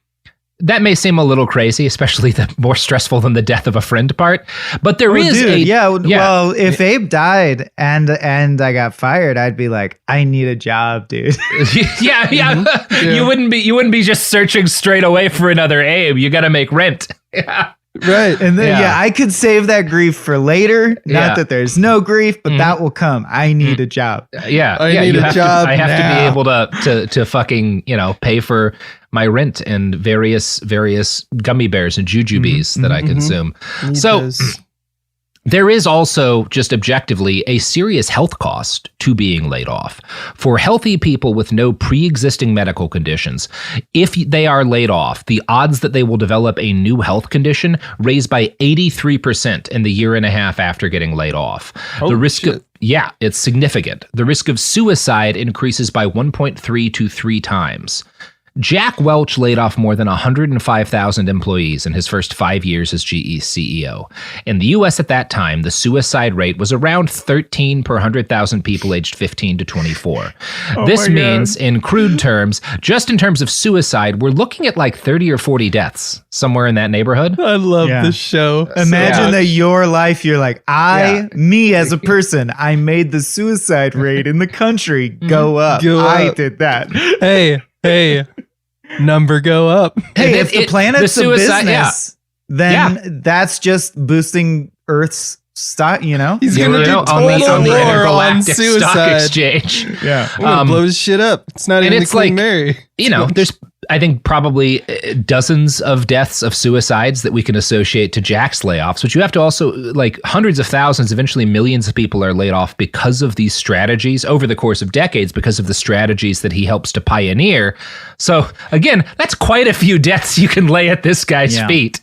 that may seem a little crazy, especially the more stressful than the death of a friend part. But there is well, if Abe died and I got fired, I'd be like, I need a job, dude. Yeah. You wouldn't be just searching straight away for another Abe. You got to make rent. Yeah. Right. And then, I could save that grief for later. Not that there's no grief, but that will come. I need a job. I need a job. I have to be able to fucking, pay for my rent and various gummy bears and jujubes that I consume. So There is also, just objectively, a serious health cost to being laid off. For healthy people with no pre-existing medical conditions, if they are laid off, the odds that they will develop a new health condition raise by 83% in the year and a half after getting laid off. The risk of it's significant. The risk of suicide increases by 1.3 to 3 times. Jack Welch laid off more than 105,000 employees in his first 5 years as GE CEO. In the U.S. at that time, the suicide rate was around 13 per 100,000 people aged 15 to 24. This means, in crude terms, just in terms of suicide, we're looking at like 30 or 40 deaths, somewhere in that neighborhood. I love this show. Imagine that your life, you're like, me as a person, I made the suicide rate in the country go up. I did that. Hey, number go up. Hey, if the planet's a business, then that's just boosting Earth's stock, you know? He's going to do total war on suicide. Stock exchange. Blows shit up. It's not even the Queen Mary. You know, there's, I think, probably dozens of deaths of suicides that we can associate to Jack's layoffs, but you have to also, like, hundreds of thousands, eventually millions of people are laid off because of these strategies over the course of decades, because of the strategies that he helps to pioneer. So, again, that's quite a few deaths you can lay at this guy's feet.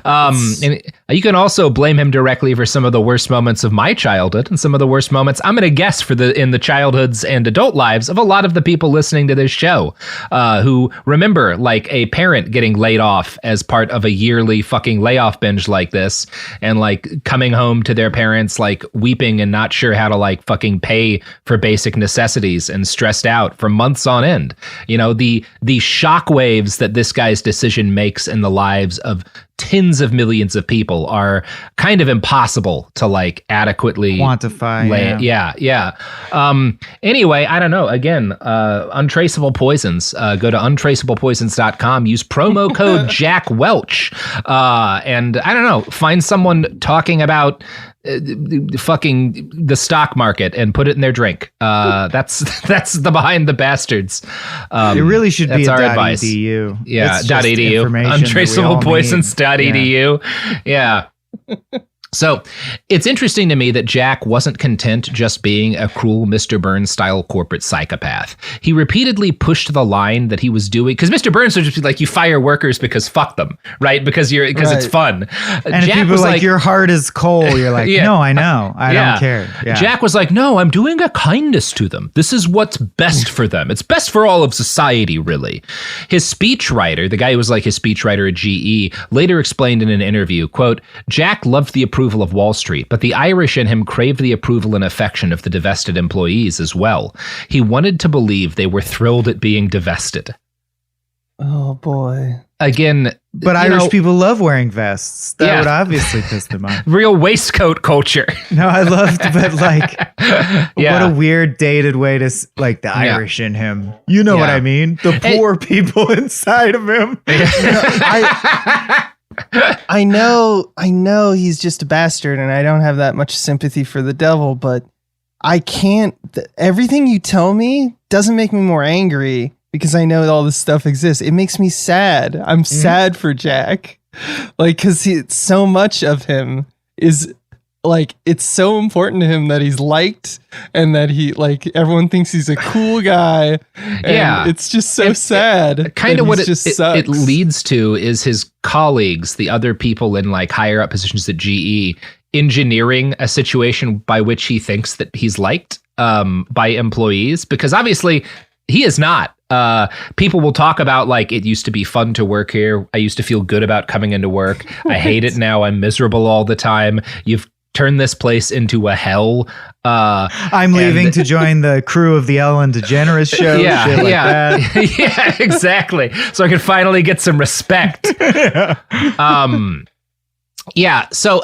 And you can also blame him directly for some of the worst moments of my childhood and some of the worst moments, I'm going to guess, in the childhoods and adult lives of a lot of the people listening to this show, who remember, like, a parent getting laid off as part of a yearly fucking layoff binge like this, and like coming home to their parents like weeping and not sure how to like fucking pay for basic necessities and stressed out for months on end. You know, the shockwaves that this guy's decision makes in the lives of tens of millions of people are kind of impossible to like adequately quantify. Anyway, I don't know. Again, untraceable poisons. Go to untraceablepoisons.com. Use promo code Jack Welch, and I don't know. Find someone talking about fucking the stock market and put it in their drink. That's the Behind the Bastards. It really should be our advice. .edu. Yeah, .edu. Untraceablepoisons.edu. Yeah. So it's interesting to me that Jack wasn't content just being a cruel Mr. Burns style corporate psychopath. He repeatedly pushed the line that he was doing, because Mr. Burns would just be like, you fire workers because fuck them, right? Because it's fun. And Jack if people like, your heart is coal, you're like, no, I know. I don't care. Yeah. Jack was like, no, I'm doing a kindness to them. This is what's best for them. It's best for all of society, really. His speechwriter, the guy who was like his speechwriter at GE, later explained in an interview, quote, Jack loved the approval of Wall Street, but the Irish in him craved the approval and affection of the divested employees as well. He wanted to believe they were thrilled at being divested. Oh boy. Again, but Irish people love wearing vests. That would obviously piss them off. Real waistcoat culture. No, I loved, but like, what a weird dated way to like the Irish in him. You know what I mean? The poor people inside of him. I know he's just a bastard and I don't have that much sympathy for the devil, but I can't, everything you tell me doesn't make me more angry because I know that all this stuff exists. It makes me sad. I'm sad for Jack. Like, cause so much of him is like, it's so important to him that he's liked and that he like, everyone thinks he's a cool guy. And it's just so sad. Kind of what it leads to is his colleagues, the other people in like higher up positions at GE, engineering a situation by which he thinks that he's liked by employees, because obviously he is not. People will talk about like, it used to be fun to work here. I used to feel good about coming into work. I hate it now. I'm miserable all the time. You've turned this place into a hell. I'm leaving to join the crew of the Ellen DeGeneres show. Yeah, exactly. So I can finally get some respect. So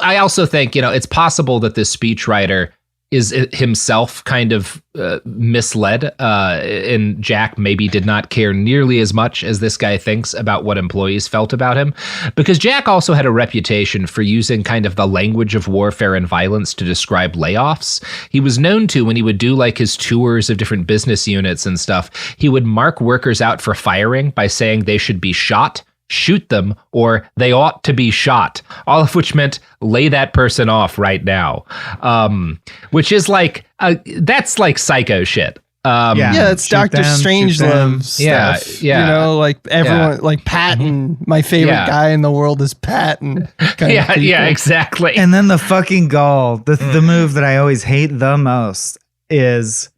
I also think, it's possible that this speechwriter is himself kind of misled, and Jack maybe did not care nearly as much as this guy thinks about what employees felt about him, because Jack also had a reputation for using kind of the language of warfare and violence to describe layoffs. He was known to, when he would do like his tours of different business units and stuff, he would mark workers out for firing by saying they should be shot, shoot them, or they ought to be shot, all of which meant lay that person off right now. Which is like, that's like psycho shit. It's Doctor Strangelove stuff. Yeah. You know, like everyone, like Patton, my favorite guy in the world is Patton. Yeah, exactly. And then the fucking gall, the move that I always hate the most is,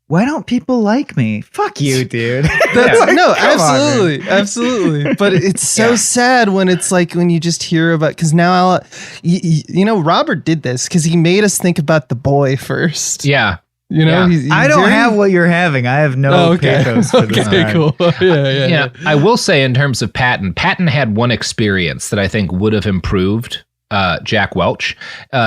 why don't people like me? Fuck you, dude. Absolutely. But it's so sad when it's like, when you just hear about, because now, you know, Robert did this because he made us think about The Boy first. Yeah. You know, I don't have what you're having. I have no pathos for this. Okay, cool. Yeah. I will say, in terms of Patton had one experience that I think would have improved Jack Welch.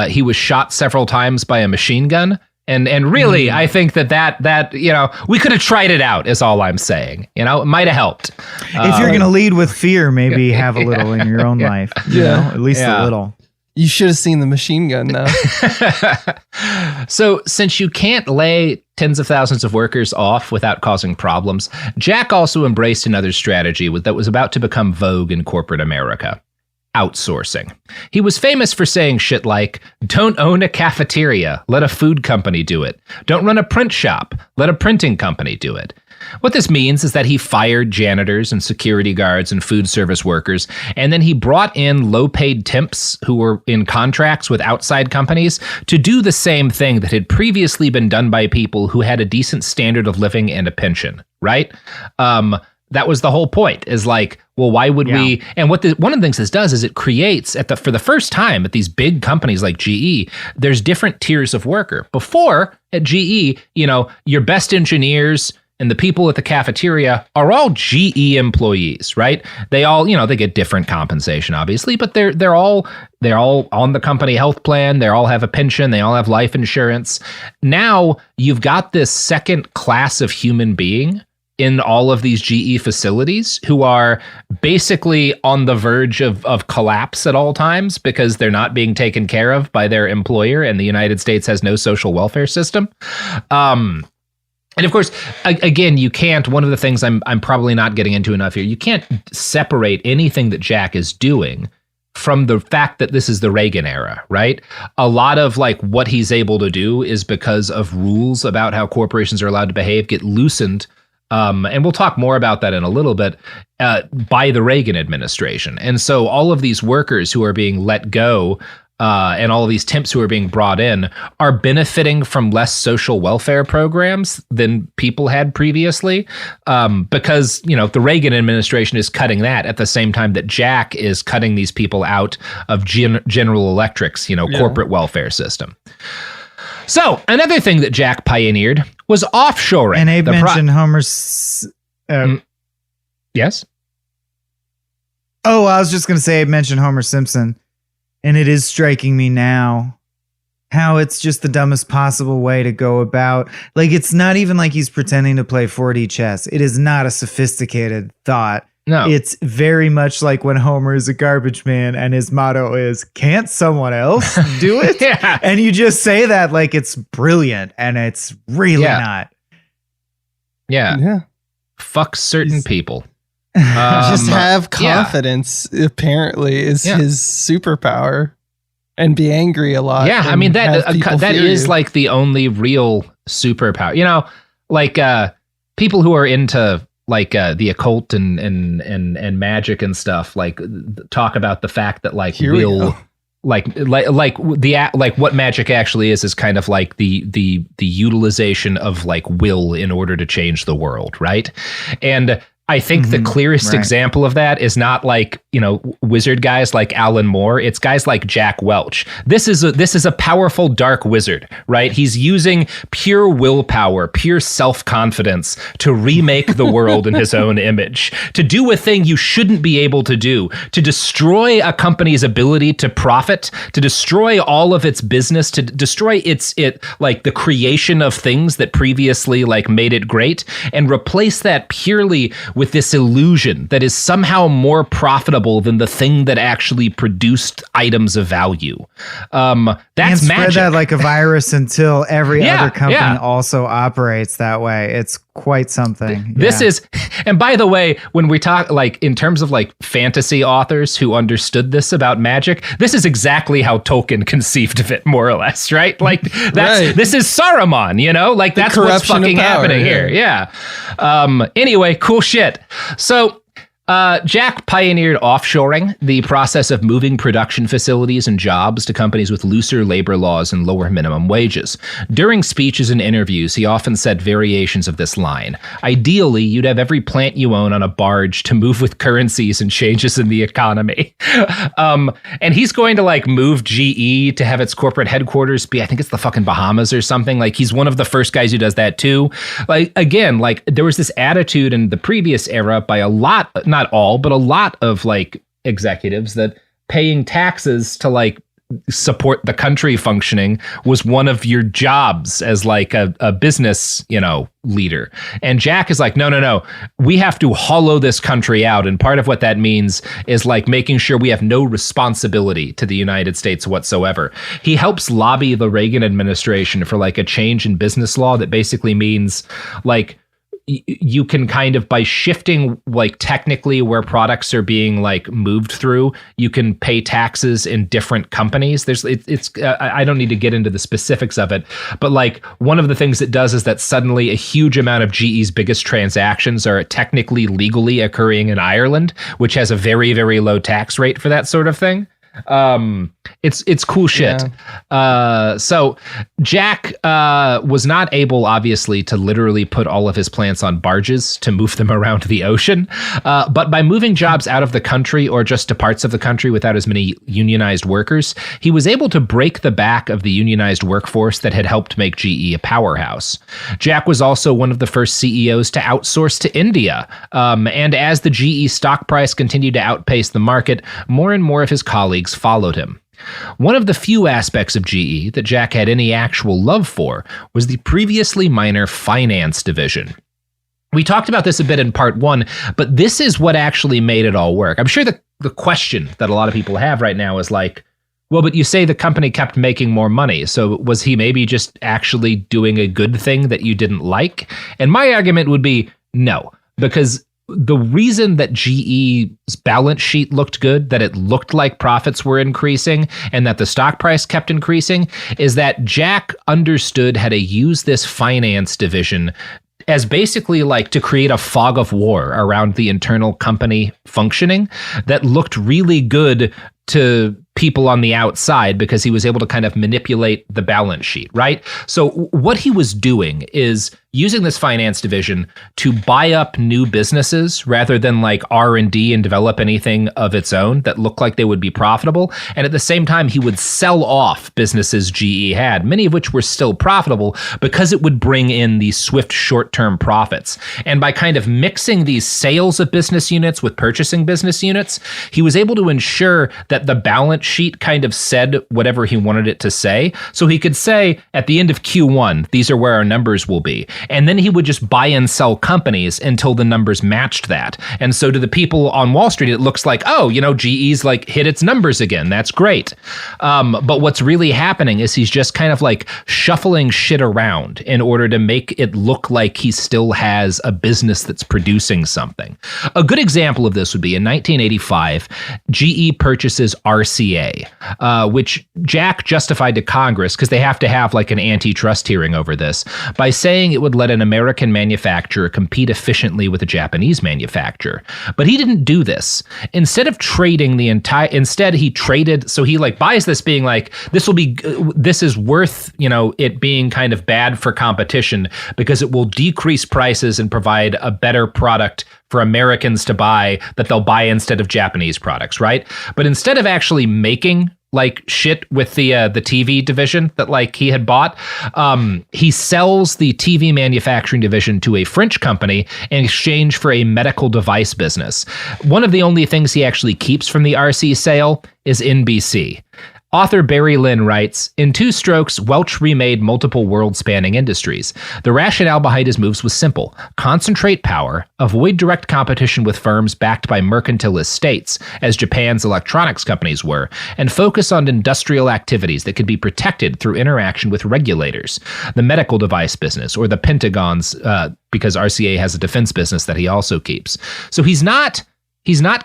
He was shot several times by a machine gun. And really, I think that you know, we could have tried it out, is all I'm saying. You know, it might have helped. If you're going to lead with fear, maybe have a little in your own life. You know, at least a little. You should have seen the machine gun now. So since you can't lay tens of thousands of workers off without causing problems, Jack also embraced another strategy that was about to become vogue in corporate America: outsourcing. He was famous for saying shit like, don't own a cafeteria, let a food company do it. Don't run a print shop, let a printing company do it. What this means is that he fired janitors and security guards and food service workers, and then he brought in low-paid temps who were in contracts with outside companies to do the same thing that had previously been done by people who had a decent standard of living and a pension, right? That was the whole point, is like, well, why would we? And one of the things this does is it creates, for the first time at these big companies like GE, there's different tiers of worker. Before, at GE, you know, your best engineers and the people at the cafeteria are all GE employees, right? They all, you know, they get different compensation, obviously, but they're all on the company health plan. They all have a pension. They all have life insurance. Now you've got this second class of human being in all of these GE facilities who are basically on the verge of collapse at all times because they're not being taken care of by their employer, and the United States has no social welfare system. And of course, again, you can't, one of the things I'm probably not getting into enough here, you can't separate anything that Jack is doing from the fact that this is the Reagan era, right? A lot of like what he's able to do is because of rules about how corporations are allowed to behave get loosened. And we'll talk more about that in a little bit, by the Reagan administration. And so all of these workers who are being let go, and all of these temps who are being brought in are benefiting from less social welfare programs than people had previously, because, you know, the Reagan administration is cutting that at the same time that Jack is cutting these people out of General Electric's, you know, corporate welfare system. So another thing that Jack pioneered was offshoring. And Abe mentioned Homer's... Yes? Oh, I was just going to say Abe mentioned Homer Simpson. And it is striking me now how it's just the dumbest possible way to go about. Like, it's not even like he's pretending to play 4D chess. It is not a sophisticated thought. No. It's very much like when Homer is a garbage man and his motto is, can't someone else do it? Yeah. And you just say that like it's brilliant, and it's really not. Yeah. Fuck certain people. Just have confidence, apparently, is his superpower, and be angry a lot. Yeah, I mean, that is like the only real superpower. You know, like people who are into like the occult and magic and stuff, like talk about the fact that like like what magic actually is kind of like the utilization of like will in order to change the world, right? And I think the clearest example of that is not like, you know, wizard guys like Alan Moore. It's guys like Jack Welch. This is a powerful dark wizard, right? He's using pure willpower, pure self-confidence to remake the world in his own image, to do a thing you shouldn't be able to do, to destroy a company's ability to profit, to destroy all of its business, to destroy like the creation of things that previously like made it great, and replace that purely with this illusion that is somehow more profitable than the thing that actually produced items of value. That's and spread magic. that like a virus until every other company also operates that way. It's quite something. This Yeah. is, and by the way, when we talk like in terms of like fantasy authors who understood this about magic, this is exactly how Tolkien conceived of it, more or less, right? Like this is Saruman, you know, like that's what's corruption of fucking power, happening here. Yeah. Anyway, cool shit. So Jack pioneered offshoring, the process of moving production facilities and jobs to companies with looser labor laws and lower minimum wages. During speeches and interviews, he often said variations of this line. Ideally, you'd have every plant you own on a barge to move with currencies and changes in the economy. And he's going to like move GE to have its corporate headquarters be, I think it's the fucking Bahamas or something. Like he's one of the first guys who does that too. Like, again, like there was this attitude in the previous era by a lot, not all, but a lot of like executives that paying taxes to like support the country functioning was one of your jobs as like a business, you know, leader. And Jack is like, no, we have to hollow this country out. And part of what that means is like making sure we have no responsibility to the United States whatsoever. He helps lobby the Reagan administration for like a change in business law that basically means like you can kind of, by shifting like technically where products are being like moved through, you can pay taxes in different companies. I don't need to get into the specifics of it, but like one of the things it does is that suddenly a huge amount of GE's biggest transactions are technically legally occurring in Ireland, which has a very, very low tax rate for that sort of thing. It's cool shit. Yeah. So Jack was not able, obviously, to literally put all of his plants on barges to move them around the ocean. But by moving jobs out of the country or just to parts of the country without as many unionized workers, he was able to break the back of the unionized workforce that had helped make GE a powerhouse. Jack was also one of the first CEOs to outsource to India. And as the GE stock price continued to outpace the market, more and more of his colleagues followed him. One of the few aspects of GE that Jack had any actual love for was the previously minor finance division. We talked about this a bit in part one, but this is what actually made it all work. I'm sure the question that a lot of people have right now is like, well, but you say the company kept making more money, so was he maybe just actually doing a good thing that you didn't like? And my argument would be no, because the reason that GE's balance sheet looked good, that it looked like profits were increasing, and that the stock price kept increasing, is that Jack understood how to use this finance division as basically like to create a fog of war around the internal company functioning that looked really good to people on the outside because he was able to kind of manipulate the balance sheet, right? So what he was doing is using this finance division to buy up new businesses rather than like R&D and develop anything of its own that looked like they would be profitable. And at the same time, he would sell off businesses GE had, many of which were still profitable because it would bring in these swift short-term profits. And by kind of mixing these sales of business units with purchasing business units, he was able to ensure that the balance sheet kind of said whatever he wanted it to say. So he could say at the end of Q1, these are where our numbers will be. And then he would just buy and sell companies until the numbers matched that. And so to the people on Wall Street, it looks like, oh, you know, GE's like hit its numbers again. That's great. But what's really happening is he's just kind of like shuffling shit around in order to make it look like he still has a business that's producing something. A good example of this would be in 1985, GE purchases RCA, which Jack justified to Congress because they have to have like an antitrust hearing over this by saying it would let an American manufacturer compete efficiently with a Japanese manufacturer. But he didn't do this. Instead of trading instead he traded, so he like buys this being like, this is worth, you know, it being kind of bad for competition because it will decrease prices and provide a better product for Americans to buy that they'll buy instead of Japanese products, right? But instead of actually making like shit with the TV division that like he had bought, he sells the TV manufacturing division to a French company in exchange for a medical device business. One of the only things he actually keeps from the RC sale is NBC. Author Barry Lynn writes, in 2 strokes, Welch remade multiple world-spanning industries. The rationale behind his moves was simple. Concentrate power, avoid direct competition with firms backed by mercantilist states, as Japan's electronics companies were, and focus on industrial activities that could be protected through interaction with regulators. The medical device business, or the Pentagon's, because RCA has a defense business that he also keeps. So he's not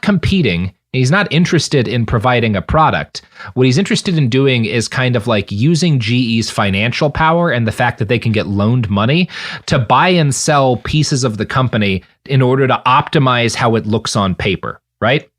competing. He's not interested in providing a product. What he's interested in doing is kind of like using GE's financial power and the fact that they can get loaned money to buy and sell pieces of the company in order to optimize how it looks on paper, right?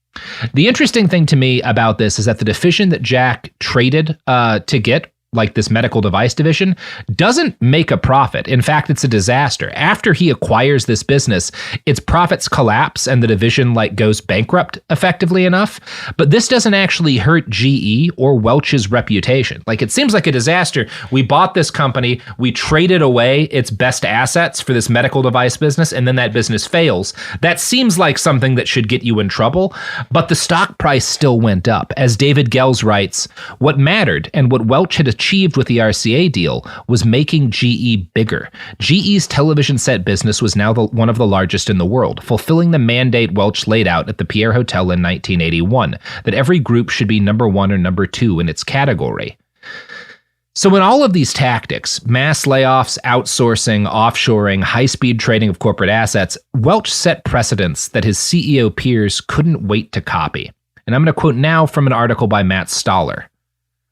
The interesting thing to me about this is that the division that Jack traded to get, like this medical device division, doesn't make a profit. In fact, it's a disaster. After he acquires this business, its profits collapse and the division goes bankrupt effectively enough. But this doesn't actually hurt GE or Welch's reputation. It seems like a disaster. We bought this company, we traded away its best assets for this medical device business, and then that business fails. That seems like something that should get you in trouble, but the stock price still went up. As David Gels writes, what mattered and what Welch had achieved with the RCA deal was making GE bigger. GE's television set business was now one of the largest in the world, fulfilling the mandate Welch laid out at the Pierre Hotel in 1981, that every group should be number 1 or number 2 in its category. So in all of these tactics, mass layoffs, outsourcing, offshoring, high-speed trading of corporate assets, Welch set precedents that his CEO peers couldn't wait to copy. And I'm going to quote now from an article by Matt Stoller.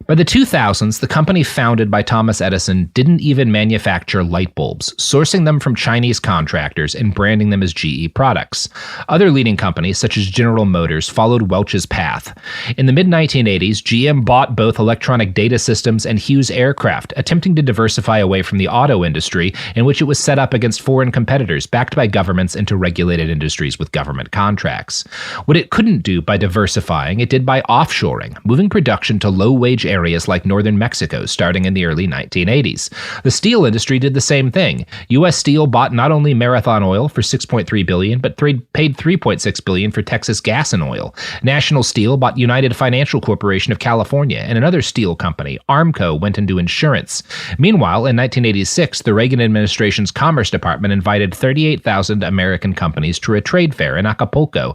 By the 2000s, the company founded by Thomas Edison didn't even manufacture light bulbs, sourcing them from Chinese contractors and branding them as GE products. Other leading companies, such as General Motors, followed Welch's path. In the mid-1980s, GM bought both Electronic Data Systems and Hughes Aircraft, attempting to diversify away from the auto industry, in which it was set up against foreign competitors backed by governments into regulated industries with government contracts. What it couldn't do by diversifying, it did by offshoring, moving production to low-wage areas like northern Mexico starting in the early 1980s. The steel industry did the same thing. U.S. Steel bought not only Marathon Oil for $6.3 billion, but paid $3.6 billion for Texas Gas and Oil. National Steel bought United Financial Corporation of California, and another steel company, Armco, went into insurance. Meanwhile, in 1986, the Reagan administration's Commerce Department invited 38,000 American companies to a trade fair in Acapulco,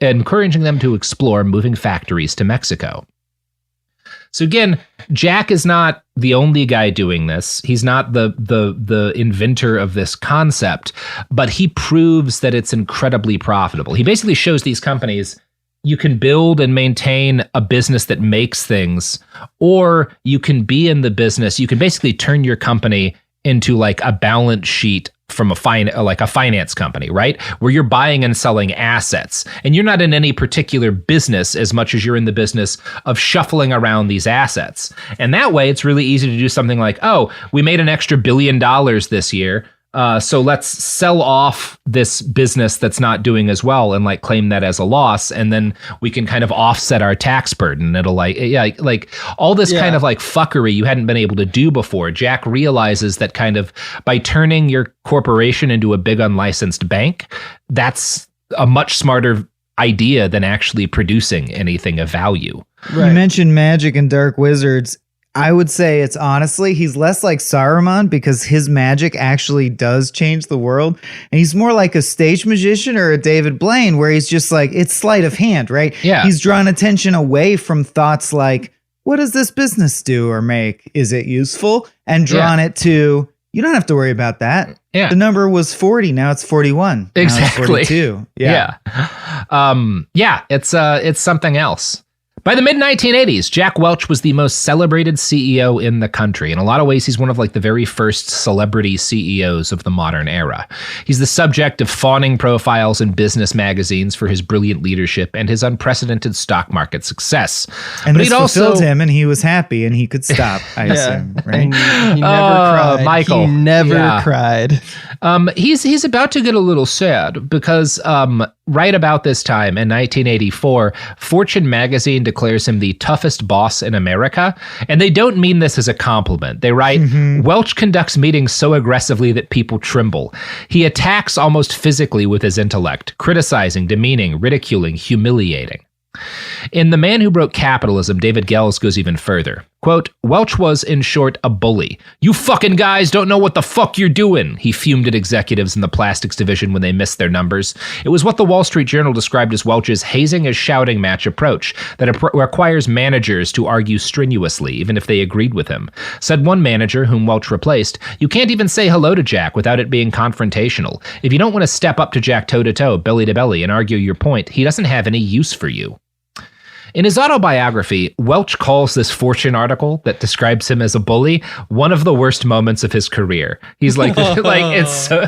encouraging them to explore moving factories to Mexico. So again, Jack is not the only guy doing this. He's not the inventor of this concept, but he proves that it's incredibly profitable. He basically shows these companies you can build and maintain a business that makes things, or you can be in the business. You can basically turn your company into a balance sheet from a finance company, right? Where you're buying and selling assets, and you're not in any particular business as much as you're in the business of shuffling around these assets. And that way, it's really easy to do something like, oh, we made an extra $1 billion this year. So let's sell off this business that's not doing as well and claim that as a loss, and then we can kind of offset our tax burden. It'll all this kind of fuckery you hadn't been able to do before. Jack realizes that kind of by turning your corporation into a big unlicensed bank, that's a much smarter idea than actually producing anything of value. Right. You mentioned magic and dark wizards. I would say it's honestly, he's less like Saruman because his magic actually does change the world. And he's more like a stage magician or a David Blaine, where he's just it's sleight of hand, right? Yeah. He's drawn attention away from thoughts like, what does this business do or make? Is it useful? And drawn it to, you don't have to worry about that. Yeah. The number was 40. Now it's 41. Exactly. Now it's 42. Yeah. It's something else. By the mid-1980s, Jack Welch was the most celebrated CEO in the country. In a lot of ways, he's one of the very first celebrity CEOs of the modern era. He's the subject of fawning profiles in business magazines for his brilliant leadership and his unprecedented stock market success. And this fulfilled him, and he was happy, and he could stop, I assume, right? And he never cried. Michael. He never cried. He's about to get a little sad because right about this time in 1984, Fortune magazine declares him the toughest boss in America. And they don't mean this as a compliment. They write, Welch conducts meetings so aggressively that people tremble. He attacks almost physically with his intellect, criticizing, demeaning, ridiculing, humiliating. In The Man Who Broke Capitalism, David Gelles goes even further. Quote, Welch was, in short, a bully. You fucking guys don't know what the fuck you're doing, he fumed at executives in the plastics division when they missed their numbers. It was what the Wall Street Journal described as Welch's hazing as shouting match approach that requires managers to argue strenuously, even if they agreed with him. Said one manager, whom Welch replaced, you can't even say hello to Jack without it being confrontational. If you don't want to step up to Jack toe-to-toe, belly-to-belly, and argue your point, he doesn't have any use for you. In his autobiography, Welch calls this Fortune article that describes him as a bully one of the worst moments of his career. He's like, it's so,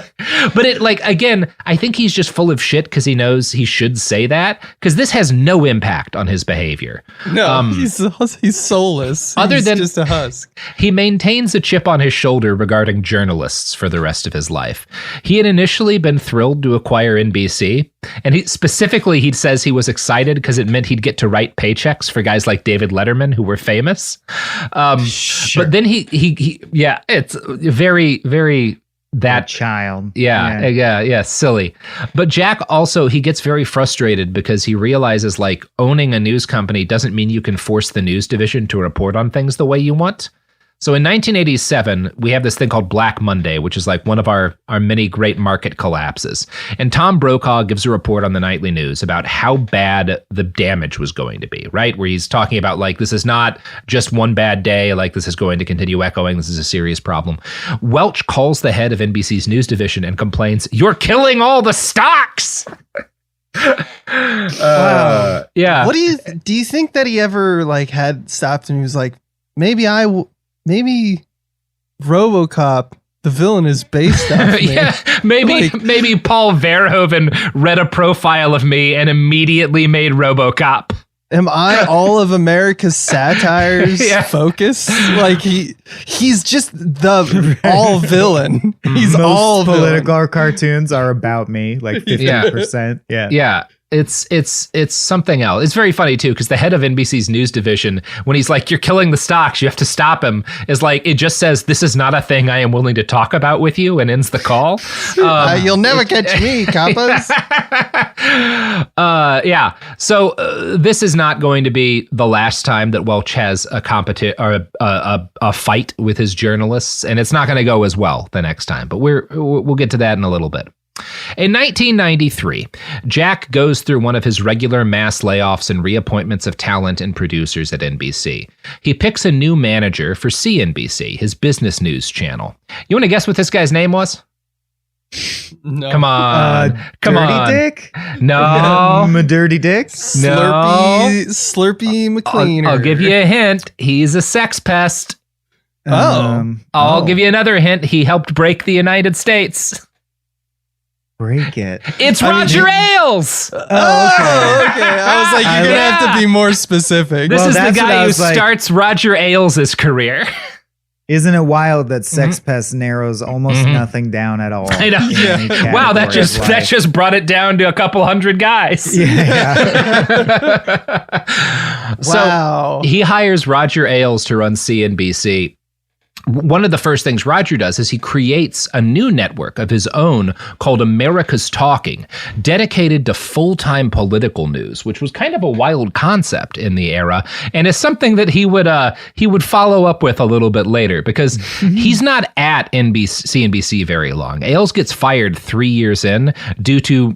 but it like, again, I think he's just full of shit because he knows he should say that because this has no impact on his behavior. No, he's soulless. Other than just a husk. He maintains a chip on his shoulder regarding journalists for the rest of his life. He had initially been thrilled to acquire NBC. And he says he was excited because it meant he'd get to write paychecks for guys like David Letterman who were famous. Sure. But then he it's very, very that child. Yeah, silly. But Jack also, he gets very frustrated because he realizes like owning a news company doesn't mean you can force the news division to report on things the way you want. So in 1987, we have this thing called Black Monday, which is like one of our many great market collapses. And Tom Brokaw gives a report on the nightly news about how bad the damage was going to be, right? Where he's talking about like, this is not just one bad day, like this is going to continue echoing. This is a serious problem. Welch calls the head of NBC's news division and complains, "You're killing all the stocks." Wow. Yeah. What do you think that he ever like had stopped and he was like, maybe RoboCop, the villain, is based off me. Yeah, maybe Paul Verhoeven read a profile of me and immediately made RoboCop. Am I all of America's satires focus? Like he's just the all villain. He's Most all political villain. cartoons are about me, like 50%. Yeah. It's something else. It's very funny too, because the head of NBC's news division, when he's like, "You're killing the stocks, you have to stop him," is like, it just says, "This is not a thing I am willing to talk about with you," and ends the call. You'll never catch me, compas. Yeah. So this is not going to be the last time that Welch has a fight with his journalists, and it's not going to go as well the next time. But we'll get to that in a little bit. In 1993, Jack goes through one of his regular mass layoffs and reappointments of talent and producers at NBC. He picks a new manager for CNBC, his business news channel. You want to guess what this guy's name was? No. Come on. Dirty Dick? No. Dirty Dick? Slurpee McLean. I'll give you a hint. He's a sex pest. I'll give you another hint. He helped break the United States. Break it. It's Roger Ailes. Okay. I was like, you're going to have to be more specific. This is the guy who starts Roger Ailes' career. Isn't it wild that Sex Pest narrows almost nothing down at all? I know. Yeah. Wow, that just brought it down to a couple hundred guys. Yeah. So he hires Roger Ailes to run CNBC. One of the first things Roger does is he creates a new network of his own called America's Talking, dedicated to full-time political news, which was kind of a wild concept in the era, and is something that he would follow up with a little bit later, because he's not at CNBC very long. Ailes gets fired 3 years in due to,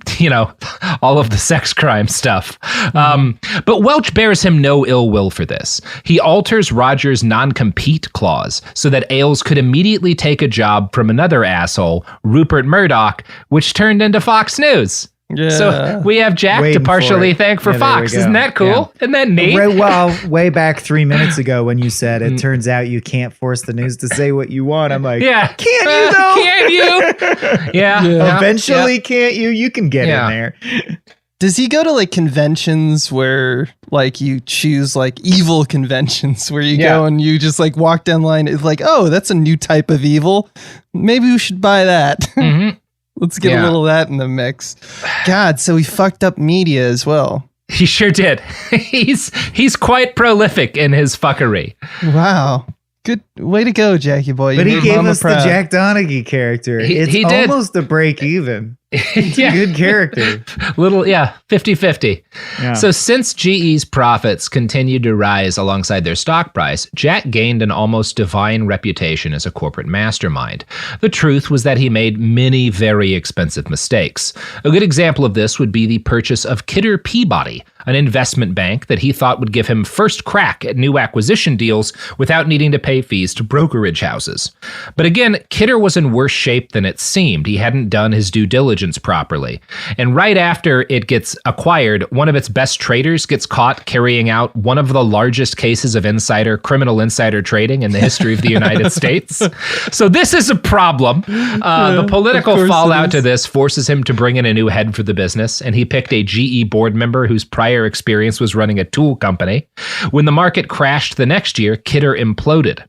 all of the sex crime stuff. But Welch bears him no ill will for this. He alters Roger's non-compete clause so that Ailes could immediately take a job from another asshole, Rupert Murdoch, which turned into Fox News. Yeah. So we have Jack to partially thank for Fox. Isn't that cool? Yeah. Isn't that neat? Well, way back 3 minutes ago when you said it turns out you can't force the news to say what you want. I'm like, can you though? Can you? Yeah. Eventually, can't you? You can get in there. Does he go to like conventions where like you choose like evil conventions where you go and you just like walk down the line? It's like, oh, that's a new type of evil. Maybe we should buy that. Mm-hmm. Let's get a little of that in the mix. God, so he fucked up media as well. He sure did. He's quite prolific in his fuckery. Wow. Good way to go, Jackie boy. But he gave us the Jack Donaghy character. It's almost a break even. Yeah. Good character. Little, 50-50. Yeah. So since GE's profits continued to rise alongside their stock price, Jack gained an almost divine reputation as a corporate mastermind. The truth was that he made many very expensive mistakes. A good example of this would be the purchase of Kidder Peabody, an investment bank that he thought would give him first crack at new acquisition deals without needing to pay fees to brokerage houses. But again, Kidder was in worse shape than it seemed. He hadn't done his due diligence properly. And right after it gets acquired, one of its best traders gets caught carrying out one of the largest cases of criminal insider trading in the history of the United States. So this is a problem. The political fallout to this forces him to bring in a new head for the business, and he picked a GE board member whose prior experience was running a tool company. When the market crashed the next year, Kidder imploded.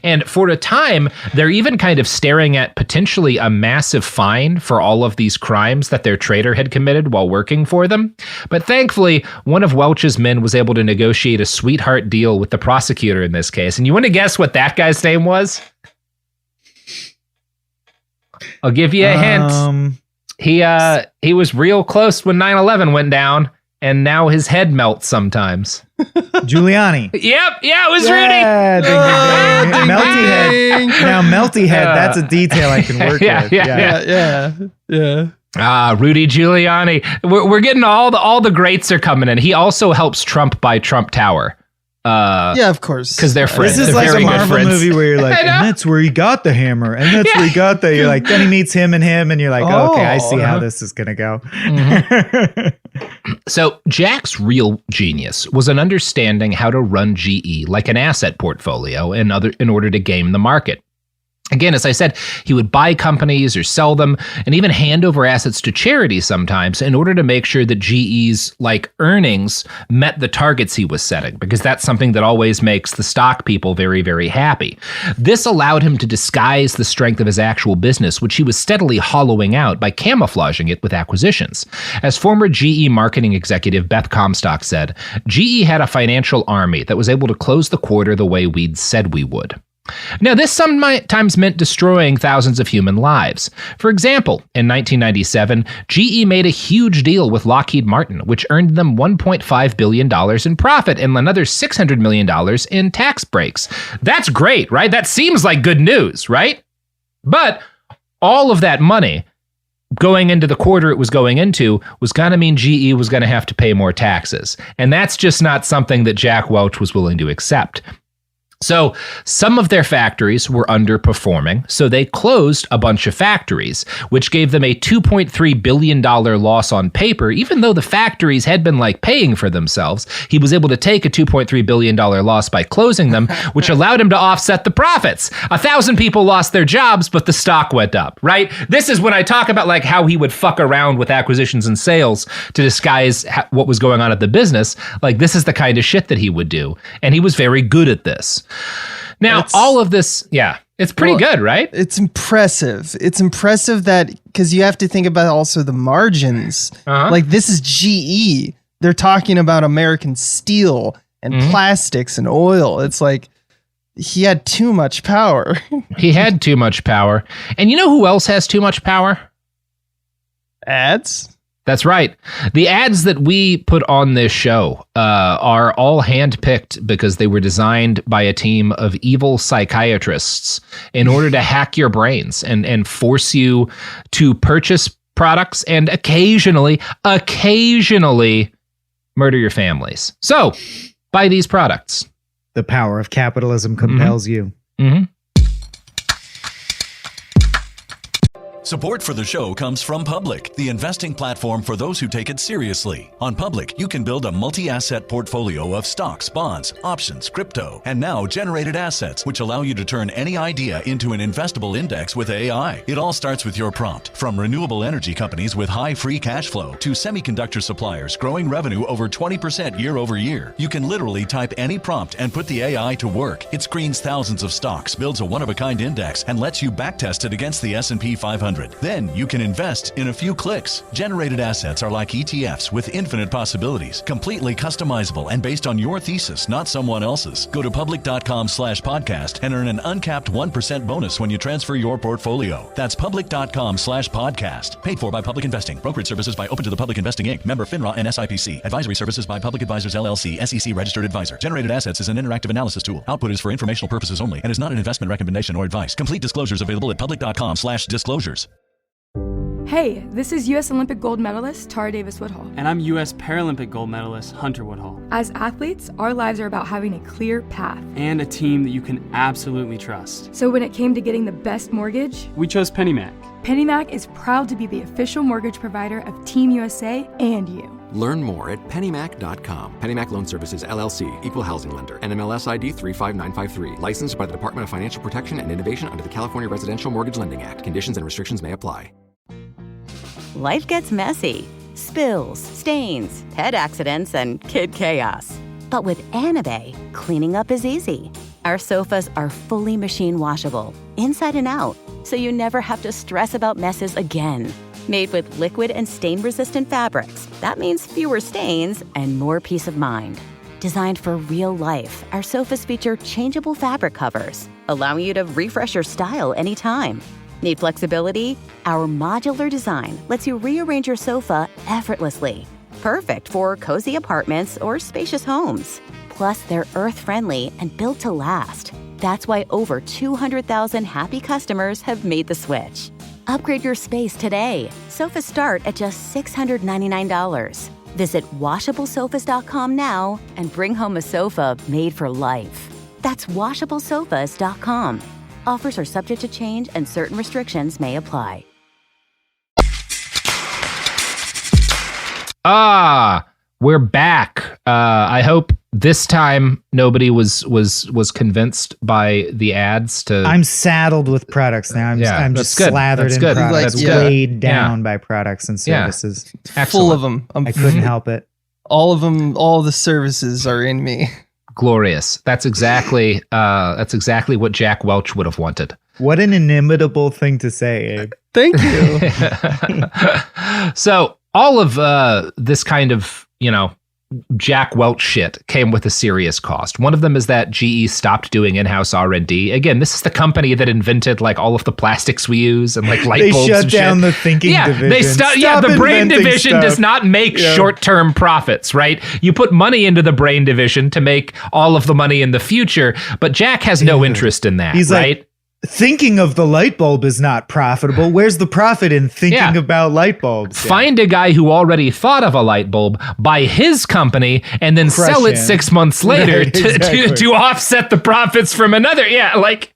And for a time, they're even kind of staring at potentially a massive fine for all of these crimes that their trader had committed while working for them. But thankfully, one of Welch's men was able to negotiate a sweetheart deal with the prosecutor in this case. And you want to guess what that guy's name was? I'll give you a hint. He was real close when 9/11 went down. And now his head melts sometimes. Giuliani. Yep. Yeah, it was Rudy. Melty head. Now, melty head, that's a detail I can work with. Yeah. Rudy Giuliani. We're getting all the greats are coming in. He also helps Trump buy Trump Tower. Yeah, of course. Because they're friends. This is they're like a Marvel movie where you're like, and that's where he got the hammer, and that's where he got the. You're like, then he meets him, and you're like, okay, I see how this is gonna go. Mm-hmm. So Jack's real genius was an understanding how to run GE like an asset portfolio in order to game the market. Again, as I said, he would buy companies or sell them and even hand over assets to charities sometimes in order to make sure that GE's earnings met the targets he was setting, because that's something that always makes the stock people very, very happy. This allowed him to disguise the strength of his actual business, which he was steadily hollowing out by camouflaging it with acquisitions. As former GE marketing executive Beth Comstock said, GE had a financial army that was able to close the quarter the way we'd said we would. Now, this sometimes meant destroying thousands of human lives. For example, in 1997, GE made a huge deal with Lockheed Martin, which earned them $1.5 billion in profit and another $600 million in tax breaks. That's great, right? That seems like good news, right? But all of that money going into the quarter it was going into was going to mean GE was going to have to pay more taxes. And that's just not something that Jack Welch was willing to accept. So some of their factories were underperforming, so they closed a bunch of factories, which gave them a $2.3 billion loss on paper. Even though the factories had been paying for themselves, he was able to take a $2.3 billion loss by closing them, which allowed him to offset the profits. 1,000 people lost their jobs, but the stock went up, right? This is when I talk about how he would fuck around with acquisitions and sales to disguise what was going on at the business. This is the kind of shit that he would do. And he was very good at this. Now, all of this, it's pretty good, right? It's impressive. It's impressive that, because you have to think about also the margins. This is GE. They're talking about American steel and plastics and oil. It's he had too much power. He had too much power. And you know who else has too much power? Ads? That's right. The ads that we put on this show are all handpicked because they were designed by a team of evil psychiatrists in order to hack your brains and force you to purchase products and occasionally murder your families. So, buy these products. The power of capitalism compels you. Mm-hmm. Support for the show comes from Public, the investing platform for those who take it seriously. On Public, you can build a multi-asset portfolio of stocks, bonds, options, crypto, and now generated assets, which allow you to turn any idea into an investable index with AI. It all starts with your prompt. From renewable energy companies with high free cash flow to semiconductor suppliers growing revenue over 20% year over year, you can literally type any prompt and put the AI to work. It screens thousands of stocks, builds a one-of-a-kind index, and lets you backtest it against the S&P 500. 100. Then you can invest in a few clicks. Generated assets are like ETFs with infinite possibilities, completely customizable and based on your thesis, not someone else's. Go to public.com/podcast and earn an uncapped 1% bonus when you transfer your portfolio. That's public.com/podcast. Paid for by Public Investing. Brokerage services by Open to the Public Investing Inc. Member FINRA and SIPC. Advisory services by Public Advisors LLC, SEC registered advisor. Generated assets is an interactive analysis tool. Output is for informational purposes only and is not an investment recommendation or advice. Complete disclosures available at public.com/disclosures. Hey, this is U.S. Olympic gold medalist Tara Davis Woodhull. And I'm U.S. Paralympic gold medalist Hunter Woodhull. As athletes, our lives are about having a clear path. And a team that you can absolutely trust. So when it came to getting the best mortgage, we chose PennyMac. PennyMac is proud to be the official mortgage provider of Team USA and you. Learn more at pennymac.com. PennyMac Loan Services, LLC, Equal Housing Lender, NMLS ID 35953. Licensed by the Department of Financial Protection and Innovation under the California Residential Mortgage Lending Act. Conditions and restrictions may apply. Life gets messy. Spills, stains, pet accidents, and kid chaos. But with Anabay, cleaning up is easy. Our sofas are fully machine washable, inside and out, so you never have to stress about messes again. Made with liquid and stain-resistant fabrics, that means fewer stains and more peace of mind. Designed for real life, our sofas feature changeable fabric covers, allowing you to refresh your style anytime. Need flexibility? Our modular design lets you rearrange your sofa effortlessly. Perfect for cozy apartments or spacious homes. Plus, they're earth-friendly and built to last. That's why over 200,000 happy customers have made the switch. Upgrade your space today. Sofas start at just $699. Visit washablesofas.com now and bring home a sofa made for life. That's washablesofas.com. Offers are subject to change and certain restrictions may apply. We're back. I hope this time nobody was convinced by the ads to. I'm saddled with products now. I'm just slathered in products, weighed down by products and services. Yeah. Full of them. I couldn't help it. All of them, all the services are in me. Glorious. That's exactly what Jack Welch would have wanted. What an inimitable thing to say, Abe. Thank you. So all of this kind of, Jack Welch shit came with a serious cost. One of them is that GE stopped doing in-house R&D. Again, this is the company that invented like all of the plastics we use and like light bulbs. They shut down the thinking division. The brain division does not make short-term profits, right? You put money into the brain division to make all of the money in the future, but Jack has no interest in that, right? Like, thinking of the light bulb is not profitable. Where's the profit in thinking about light bulbs? Find a guy who already thought of a light bulb, buy his company, and then sell it 6 months later to offset the profits from another. Yeah, like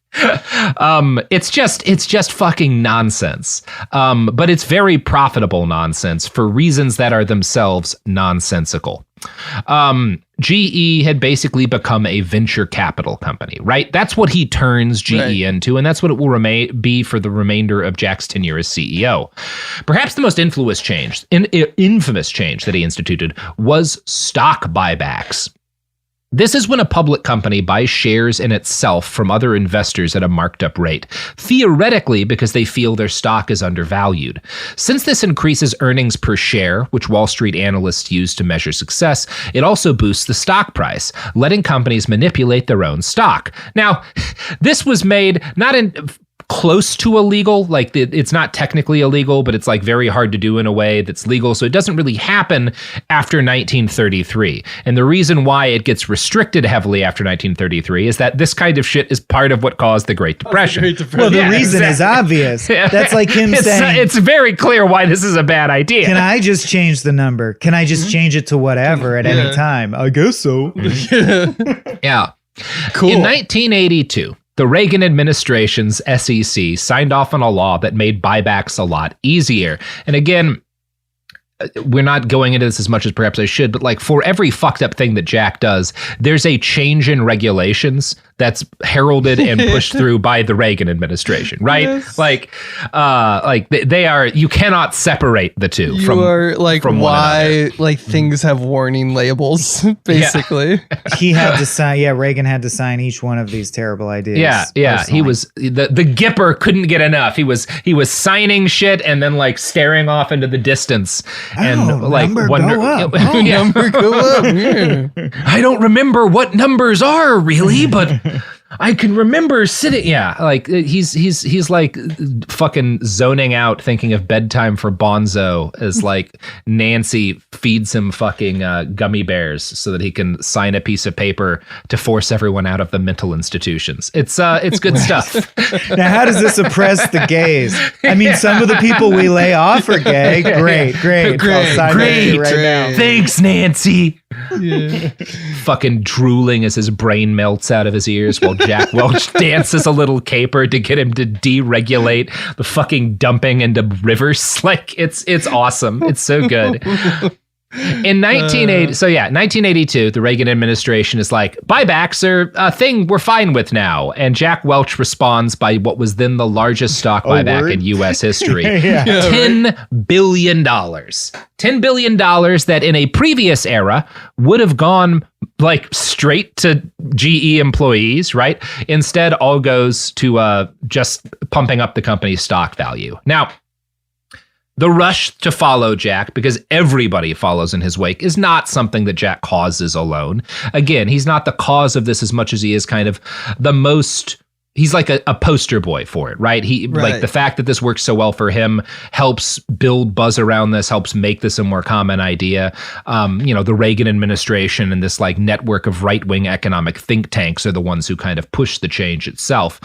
it's just fucking nonsense. But it's very profitable nonsense for reasons that are themselves nonsensical. GE had basically become a venture capital company, right? That's what he turns GE into, and that's what it will be for the remainder of Jack's tenure as CEO. Perhaps the most infamous change that he instituted was stock buybacks. This is when a public company buys shares in itself from other investors at a marked up rate, theoretically because they feel their stock is undervalued. Since this increases earnings per share, which Wall Street analysts use to measure success, it also boosts the stock price, letting companies manipulate their own stock. Now, this was made not in close to illegal, like it's not technically illegal, but it's like very hard to do in a way that's legal. So it doesn't really happen after 1933. And the reason why it gets restricted heavily after 1933 is that this kind of shit is part of what caused the Great Depression. Well, the reason is obvious. That's like him saying, it's very clear why this is a bad idea. Can I just change the number? Can I just change it to whatever at any time? I guess so. Yeah. Cool. In 1982, the Reagan administration's SEC signed off on a law that made buybacks a lot easier. And again, we're not going into this as much as perhaps I should, but like for every fucked up thing that Jack does, there's a change in regulations that's heralded and pushed through by the Reagan administration, right? Yes. Like they are. You cannot separate the two. You are like from why like things have warning labels, basically. He had to sign. Yeah, Reagan had to sign each one of these terrible ideas. Yeah. personally. He was the Gipper couldn't get enough. He was signing shit and then like staring off into the distance and like wonder. Go up. Number go up. Yeah. I don't remember what numbers are really, but I can remember sitting. Yeah, like he's like fucking zoning out, thinking of bedtime for Bonzo as like Nancy feeds him fucking gummy bears so that he can sign a piece of paper to force everyone out of the mental institutions. It's good stuff. Now, how does this oppress the gays? I mean, some of the people we lay off are gay. Great. I'll sign that to you right now. Thanks, Nancy. Yeah. Fucking drooling as his brain melts out of his ears while Jack Welch dances a little caper to get him to deregulate the fucking dumping into rivers. Like it's awesome. It's so good. In 1982, the Reagan administration is like, buybacks are a thing we're fine with now. And Jack Welch responds by what was then the largest stock buyback in U.S. history. $10 billion. $10 billion that in a previous era would have gone like straight to GE employees, right? Instead, all goes to just pumping up the company's stock value. Now, the rush to follow Jack, because everybody follows in his wake, is not something that Jack causes alone. Again, he's not the cause of this as much as he is kind of the most. He's like a poster boy for it, right? Like the fact that this works so well for him helps build buzz around this, helps make this a more common idea. The Reagan administration and this like network of right-wing economic think tanks are the ones who kind of push the change itself.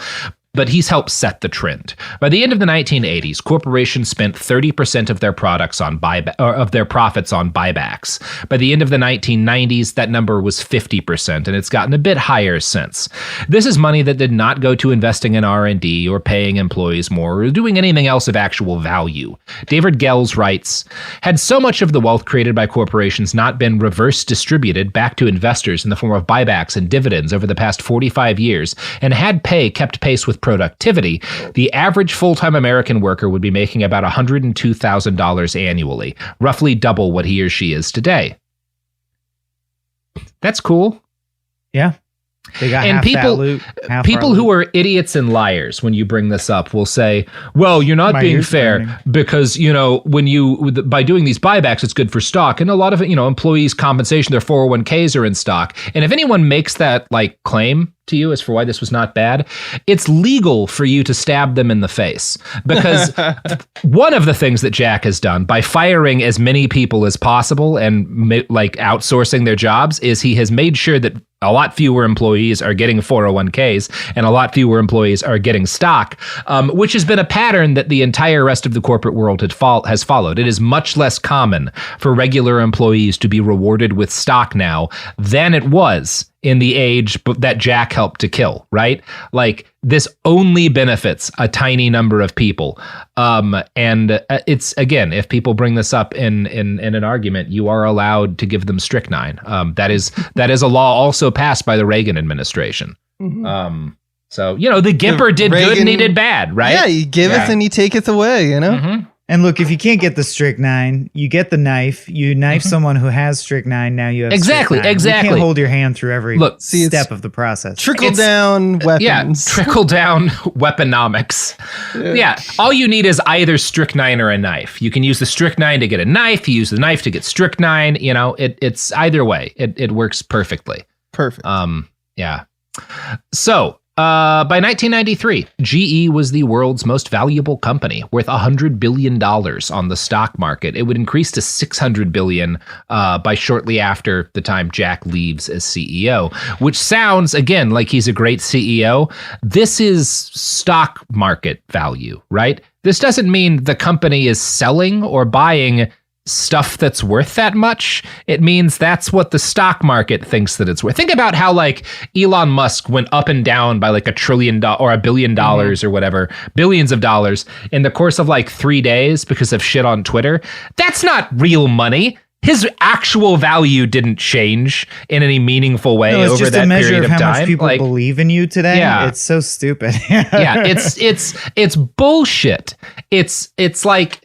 But he's helped set the trend. By the end of the 1980s, corporations spent 30% of their products on of their profits on buybacks. By the end of the 1990s, that number was 50%, and it's gotten a bit higher since. This is money that did not go to investing in R&D or paying employees more or doing anything else of actual value. David Gels writes, had so much of the wealth created by corporations not been reverse distributed back to investors in the form of buybacks and dividends over the past 45 years, and had pay kept pace with productivity, the average full-time American worker would be making about $102,000 annually, roughly double what he or she is today. That's cool. Yeah. They got and people who are idiots and liars when you bring this up will say, well, you're not being fair because, by doing these buybacks, it's good for stock. And a lot of it, employees' compensation, their 401ks are in stock. And if anyone makes that like claim to you as for why this was not bad, it's legal for you to stab them in the face. Because one of the things that Jack has done by firing as many people as possible and like outsourcing their jobs is he has made sure that a lot fewer employees are getting 401ks and a lot fewer employees are getting stock, which has been a pattern that the entire rest of the corporate world has followed. It is much less common for regular employees to be rewarded with stock now than it was in the age that Jack helped to kill, right? Like this only benefits a tiny number of people. And it's, again, if people bring this up in an argument, you are allowed to give them strychnine. That is a law also passed by the Reagan administration. Mm-hmm. So, the Gipper did Reagan, good and he did bad, right? Yeah, he giveth and he taketh away, Mm-hmm. And look, if you can't get the strychnine, you get the knife. You knife someone who has strychnine. Now you have strychnine. You can't hold your hand through every step of the process. Trickle down weapons. Yeah, trickle down weaponomics. Yeah, all you need is either strychnine or a knife. You can use the strychnine to get a knife. You use the knife to get strychnine. It's either way. It works perfectly. Perfect. Yeah. So. By 1993, GE was the world's most valuable company, worth $100 billion on the stock market. It would increase to $600 billion by shortly after the time Jack leaves as CEO, which sounds, again, like he's a great CEO. This is stock market value, right? This doesn't mean the company is selling or buying stuff that's worth that much. It means that's what the stock market thinks that it's worth. Think about how like Elon Musk went up and down by like $1 trillion or $1 billion or whatever, billions of dollars in the course of like 3 days because of shit on Twitter. That's not real money. his actual value didn't change in any meaningful way it's over just that a measure period of of how time. much people believe in you today. Yeah. It's so stupid. Yeah, it's bullshit. It's like,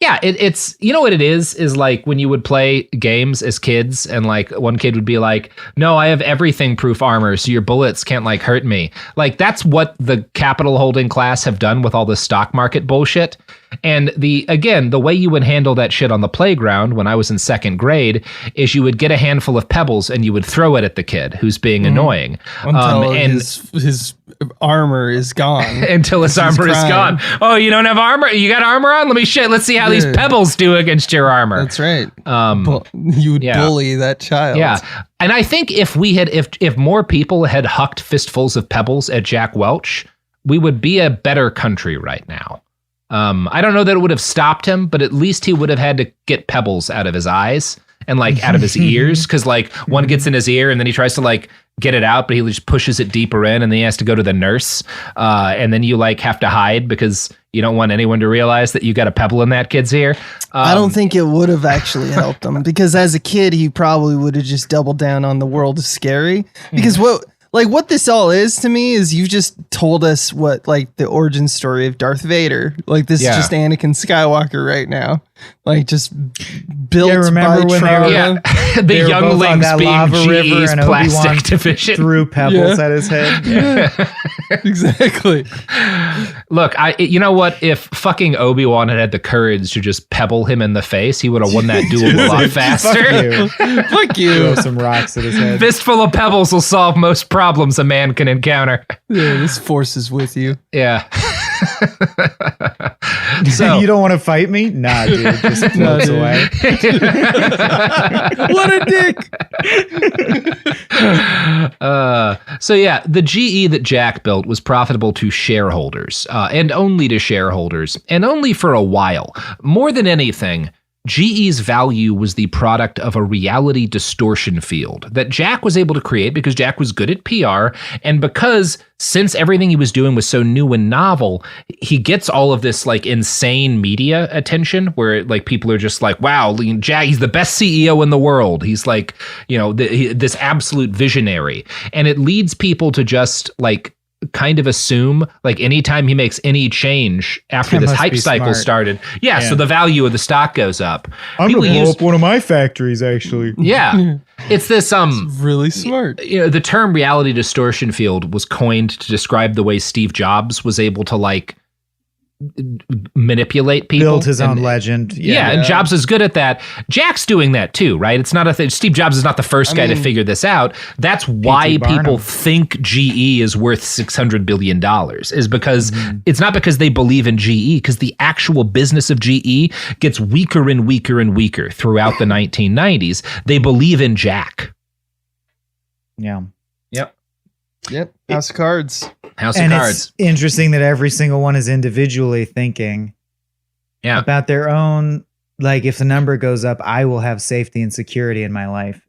yeah, it's, you know what it is like when you would play games as kids and like one kid would be like, no, I have everything proof armor, so your bullets can't like hurt me. Like that's what the capital holding class have done with all the stock market bullshit. And the way you would handle that shit on the playground when I was in second grade is you would get a handful of pebbles and you would throw it at the kid who's being annoying. Until And his armor is gone. until his armor is gone. Oh, you don't have armor? You got armor on? Let's see how these pebbles do against your armor. That's right. You would bully that child. Yeah. And I think if more people had hucked fistfuls of pebbles at Jack Welch, we would be a better country right now. I don't know that it would have stopped him, but at least he would have had to get pebbles out of his eyes and like out of his ears. Cause like one gets in his ear and then he tries to like get it out, but he just pushes it deeper in and then he has to go to the nurse. And then you like have to hide because you don't want anyone to realize that you got a pebble in that kid's ear. I don't think it would have actually helped him because as a kid, he probably would have just doubled down on the world is scary because what this all is to me is you just told us what like the origin story of Darth Vader. Like this is just Anakin Skywalker right now. Like just built remember by when trauma. The younglings being GE's plastic division. Threw pebbles at his head. Yeah. Exactly. Look, you know what? If fucking Obi-Wan had the courage to just pebble him in the face, he would have won that duel a lot faster. Fuck you. Throw some rocks at his head. Fistful of pebbles will solve most problems a man can encounter. Yeah, this force is with you. Yeah. So you don't want to fight me? Nah, dude. Just floats away. What a dick. So yeah, the GE that Jack built was profitable to shareholders, and only to shareholders, and only for a while. More than anything, GE's value was the product of a reality distortion field that Jack was able to create because Jack was good at PR, and because since everything he was doing was so new and novel, he gets all of this like insane media attention where like people are just like, wow, Jack, he's the best CEO in the world. He's like, you know, this absolute visionary. And it leads people to just like kind of assume like anytime he makes any change after this hype cycle started. Yeah, so the value of the stock goes up. I'm going to blow up one of my factories, actually. Yeah. It's this It's really smart. You know, the term reality distortion field was coined to describe the way Steve Jobs was able to like manipulate people, build his own legend. Yeah, and Jobs is good at that. Jack's doing that too, right? It's not a thing. Steve Jobs is not the first guy to figure this out. That's why people think GE is worth $600 billion is because it's not because they believe in GE, because the actual business of GE gets weaker and weaker and weaker throughout the 1990s. They believe in Jack. Yeah. Yep. House of Cards. House of Cards. It's interesting that every single one is individually thinking about their own, like if the number goes up, I will have safety and security in my life.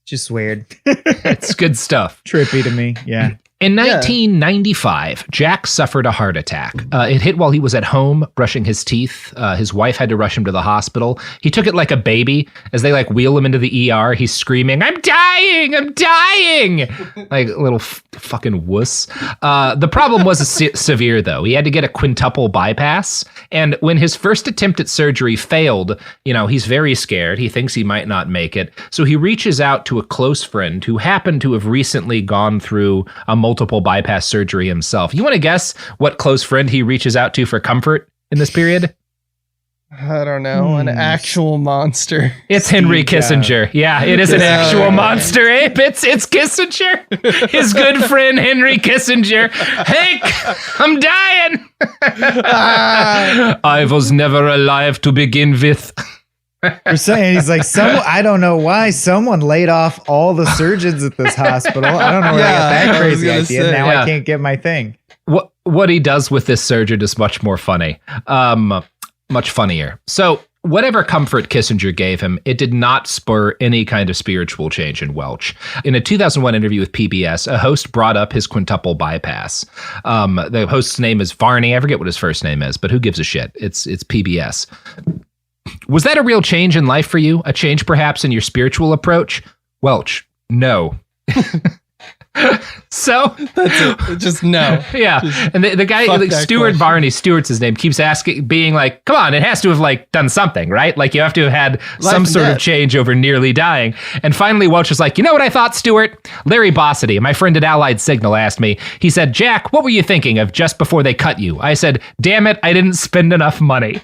Just weird. It's good stuff. Trippy to me. Yeah. In 1995, Jack suffered a heart attack. It hit while he was at home brushing his teeth. His wife had to rush him to the hospital. He took it like a baby. As they like wheel him into the ER, he's screaming, I'm dying! I'm dying! Like a little fucking wuss. The problem was severe, though. He had to get a quintuple bypass. And when his first attempt at surgery failed, you know, he's very scared. He thinks he might not make it. So he reaches out to a close friend who happened to have recently gone through a multiple bypass surgery himself. You want to guess what close friend he reaches out to for comfort in this period? I don't know. An actual monster. It's Henry Kissinger. Yeah, it is an actual monster, Abe. It's Kissinger. His good friend, Henry Kissinger. Hank, I'm dying. I was never alive to begin with. You're saying he's like, I don't know why someone laid off all the surgeons at this hospital. I don't know where I got that crazy idea. Now I can't get my thing. What he does with this surgeon is much more funny. Much funnier. So whatever comfort Kissinger gave him, it did not spur any kind of spiritual change in Welch. In a 2001 interview with PBS, a host brought up his quintuple bypass. The host's name is Varney. I forget what his first name is, but who gives a shit? It's PBS. Was that a real change in life for you? A change perhaps in your spiritual approach? Welch, no. So that's it. Just no. Yeah. Just and the guy, like Stuart question. Barney, Stuart's his name, keeps asking, being like, come on, it has to have like done something, right? Like you have to have had some sort of change over nearly dying. And finally, Welch was like, you know what I thought, Stuart? Larry Bossity, my friend at Allied Signal, asked me. He said, Jack, what were you thinking of just before they cut you? I said, damn it, I didn't spend enough money.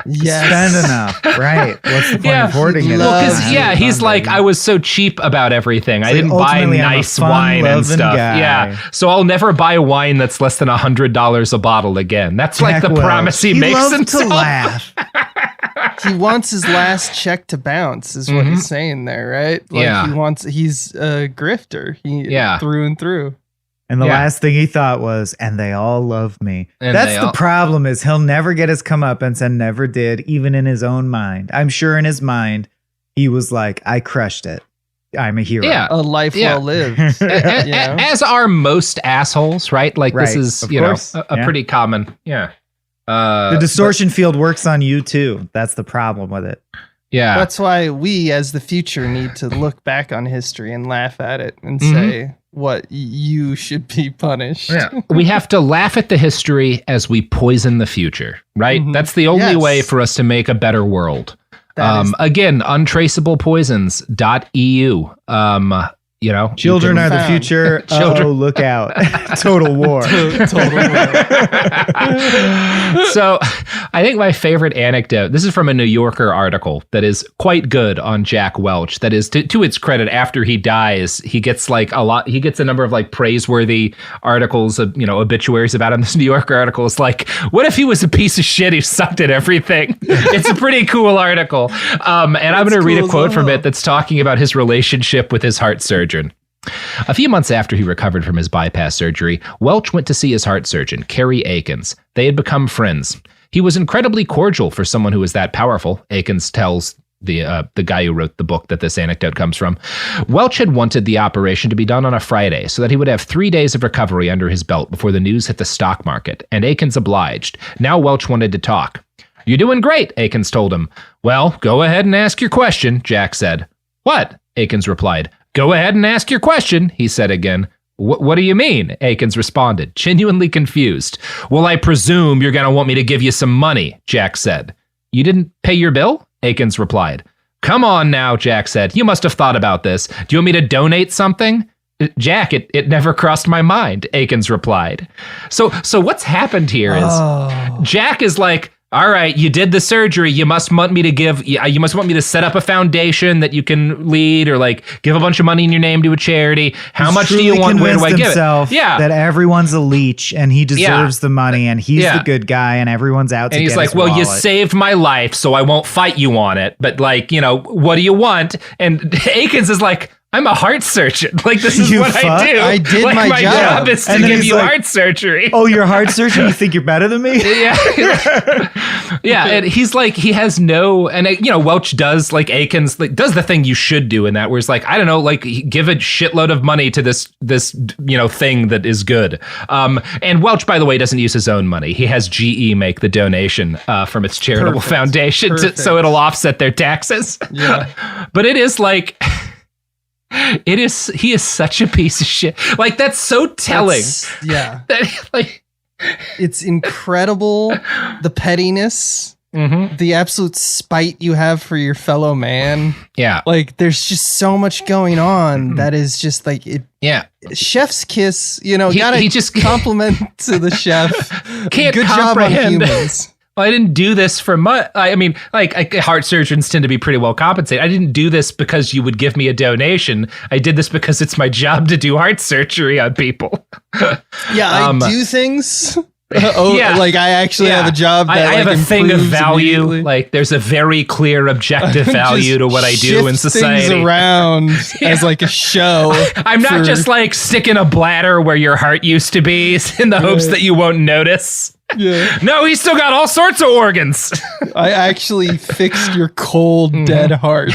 Spend enough, right? What's the point of hoarding it? Well, because he's like, I was so cheap about everything. I didn't buy nice wine and stuff. Guy. Yeah, so I'll never buy wine that's less than $100 a bottle again. That's Jack like the promise he makes himself. To laugh. He wants his last check to bounce, is what he's saying there, right? Like he's a grifter. Through and through. And the last thing he thought was, and they all love me. And that's the problem, is he'll never get his comeuppance and never did, even in his own mind. I'm sure in his mind, he was like, I crushed it. I'm a hero. Yeah. A life well lived. As are most assholes, right? Like this is, a pretty common, the distortion field works on you too. That's the problem with it. Yeah. That's why we, as the future, need to look back on history and laugh at it and say what you should be punished. Yeah. We have to laugh at the history as we poison the future, right? That's the only way for us to make a better world. Again, untraceablepoisons.eu. Children are the future. Children. Oh, look out. Total war. Total war. So I think my favorite anecdote, this is from a New Yorker article that is quite good on Jack Welch. That is, to its credit, after he dies, he gets like he gets a number of like praiseworthy articles of, obituaries about him. This New Yorker article is like, what if he was a piece of shit who sucked at everything? It's a pretty cool article. And I'm going to read a quote from it that's talking about his relationship with his heart surgeon. A few months after he recovered from his bypass surgery, Welch went to see his heart surgeon, Kerry Akins. They had become friends. He was incredibly cordial for someone who was that powerful, Akins tells the guy who wrote the book that this anecdote comes from. Welch had wanted the operation to be done on a Friday so that he would have 3 days of recovery under his belt before the news hit the stock market, and Akins obliged. Now Welch wanted to talk. You're doing great, Akins told him. Well, go ahead and ask your question, Jack said. What? Akins replied. Go ahead and ask your question, he said again. What do you mean? Akins responded, genuinely confused. Well, I presume you're going to want me to give you some money, Jack said. You didn't pay your bill? Akins replied. Come on now, Jack said. You must have thought about this. Do you want me to donate something? Jack, it never crossed my mind, Akins replied. So what's happened here is Jack is like, all right, you did the surgery. You must want me to set up a foundation that you can lead, or like give a bunch of money in your name to a charity. How much do you want? Where do I give it? Yeah, that everyone's a leech and he deserves the money and he's the good guy and everyone's out to get his wallet. And he's like, well, you saved my life, so I won't fight you on it. But like, what do you want? And Akins is like, I'm a heart surgeon. Like, this is what I do. I did like, my job. Is to give you heart surgery. Oh, you're a heart surgeon? You think you're better than me? Yeah. Yeah. And he's like, he has no, and Welch does, like, Akins does the thing you should do in that, where it's like, I don't know, like, give a shitload of money to this thing that is good. And Welch, by the way, doesn't use his own money. He has GE make the donation from its charitable foundation so it'll offset their taxes. Yeah. But it is like, he is such a piece of shit. Like, that's so telling. It's incredible, the pettiness, the absolute spite you have for your fellow man. Yeah. Like, there's just so much going on that is just like it. Yeah. Chef's kiss, he just compliment to the chef. Can't Good comprehend. job on humans. Well, I didn't do this for much. I mean, like, heart surgeons tend to be pretty well compensated. I didn't do this because you would give me a donation. I did this because it's my job to do heart surgery on people. Yeah, I do things. Like I actually have a job that I have a thing of value. Like, there's a very clear objective value to what I do in society. Things around as like a show. I'm not just like sticking a bladder where your heart used to be in the hopes that you won't notice. Yeah. No, he's still got all sorts of organs. I actually fixed your cold, dead heart.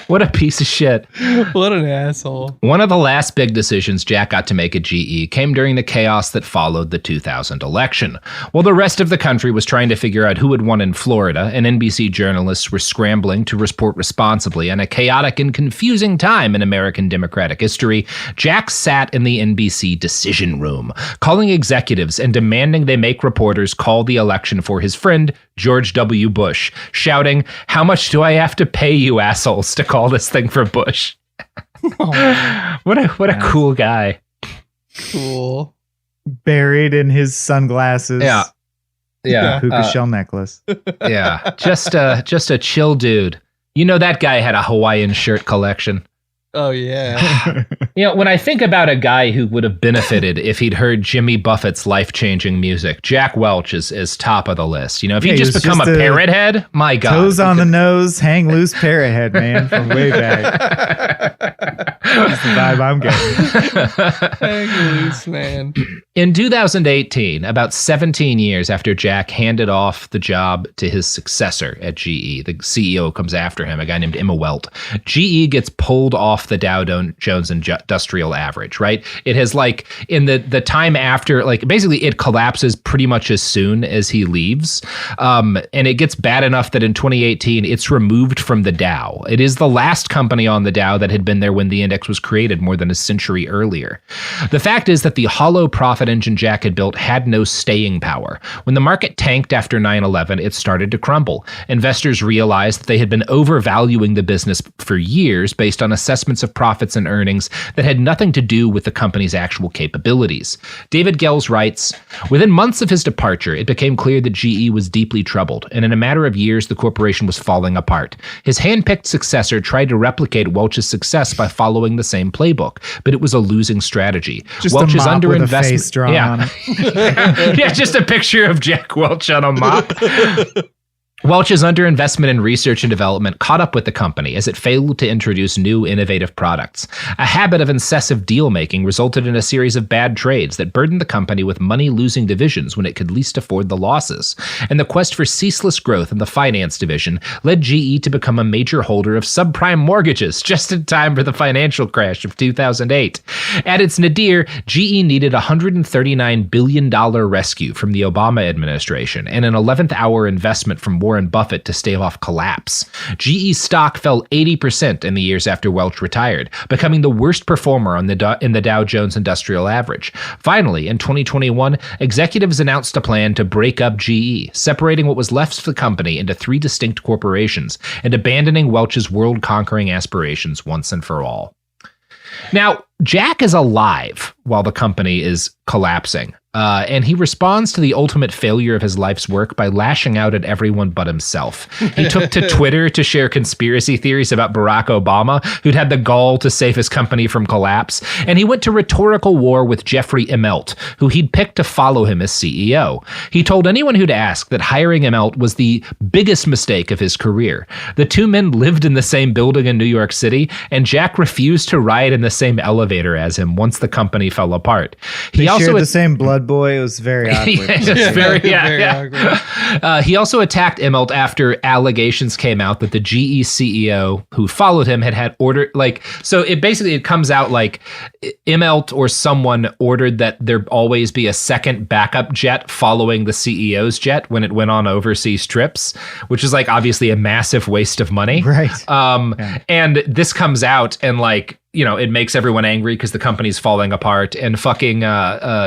What a piece of shit. What an asshole. One of the last big decisions Jack got to make at GE came during the chaos that followed the 2000 election. While the rest of the country was trying to figure out who had won in Florida, and NBC journalists were scrambling to report responsibly on a chaotic and confusing time in American Democratic history, Jack sat in the NBC decision room, calling executives and demanding they make reporters call the election for his friend, George W. Bush, shouting, "How much do I have to pay you assholes to call this thing for Bush?" What a cool guy. Cool. Buried in his sunglasses. Yeah. Puka shell necklace. Yeah. Just a chill dude. You know, that guy had a Hawaiian shirt collection. Oh, yeah. You know, when I think about a guy who would have benefited if he'd heard Jimmy Buffett's life-changing music, Jack Welch is top of the list. You know, if he'd just become a parrot head, my God. Toes on the nose, hang loose parrot head, man, from way back. That's the vibe I'm getting. Hang loose, man. In 2018, about 17 years after Jack handed off the job to his successor at GE, the CEO comes after him, a guy named Emma Welt, GE gets pulled off the Dow Jones Industrial Average, right? It has like in the time after, like basically it collapses pretty much as soon as he leaves. And it gets bad enough that in 2018, it's removed from the Dow. It is the last company on the Dow that had been there when the index was created more than a century earlier. The fact is that the hollow profit engine Jack had built had no staying power. When the market tanked after 9/11, it started to crumble. Investors realized that they had been overvaluing the business for years based on assessments of profits and earnings that had nothing to do with the company's actual capabilities. David Gels writes, "Within months of his departure, it became clear that GE was deeply troubled, and in a matter of years, the corporation was falling apart. His hand-picked successor tried to replicate Welch's success by following the same playbook, but it was a losing strategy. Just Welch a is mop with a face underinvestment." drawn on it. Yeah, just a picture of Jack Welch on a mop. Welch's underinvestment in research and development caught up with the company as it failed to introduce new innovative products. A habit of incessant deal-making resulted in a series of bad trades that burdened the company with money-losing divisions when it could least afford the losses. And the quest for ceaseless growth in the finance division led GE to become a major holder of subprime mortgages just in time for the financial crash of 2008. At its nadir, GE needed a $139 billion rescue from the Obama administration and an 11th hour investment from Warren Buffett to stave off collapse. GE stock fell 80% in the years after Welch retired, becoming the worst performer in the Dow Jones Industrial Average. Finally, in 2021, executives announced a plan to break up GE, separating what was left of the company into three distinct corporations and abandoning Welch's world-conquering aspirations once and for all. Now, Jack is alive while the company is collapsing. And he responds to the ultimate failure of his life's work by lashing out at everyone but himself. He took to Twitter to share conspiracy theories about Barack Obama, who'd had the gall to save his company from collapse. And he went to rhetorical war with Jeffrey Immelt, who he'd picked to follow him as CEO. He told anyone who'd ask that hiring Immelt was the biggest mistake of his career. The two men lived in the same building in New York City, and Jack refused to ride in the same elevator as him once the company fell apart. He also shared the same blood boy. It was very awkward. Awkward. He also attacked Immelt after allegations came out that the GE CEO who followed him had ordered, so it comes out like Immelt or someone ordered that there always be a second backup jet following the CEO's jet when it went on overseas trips, which is obviously a massive waste of money. Right. And this comes out and it makes everyone angry because the company's falling apart, and fucking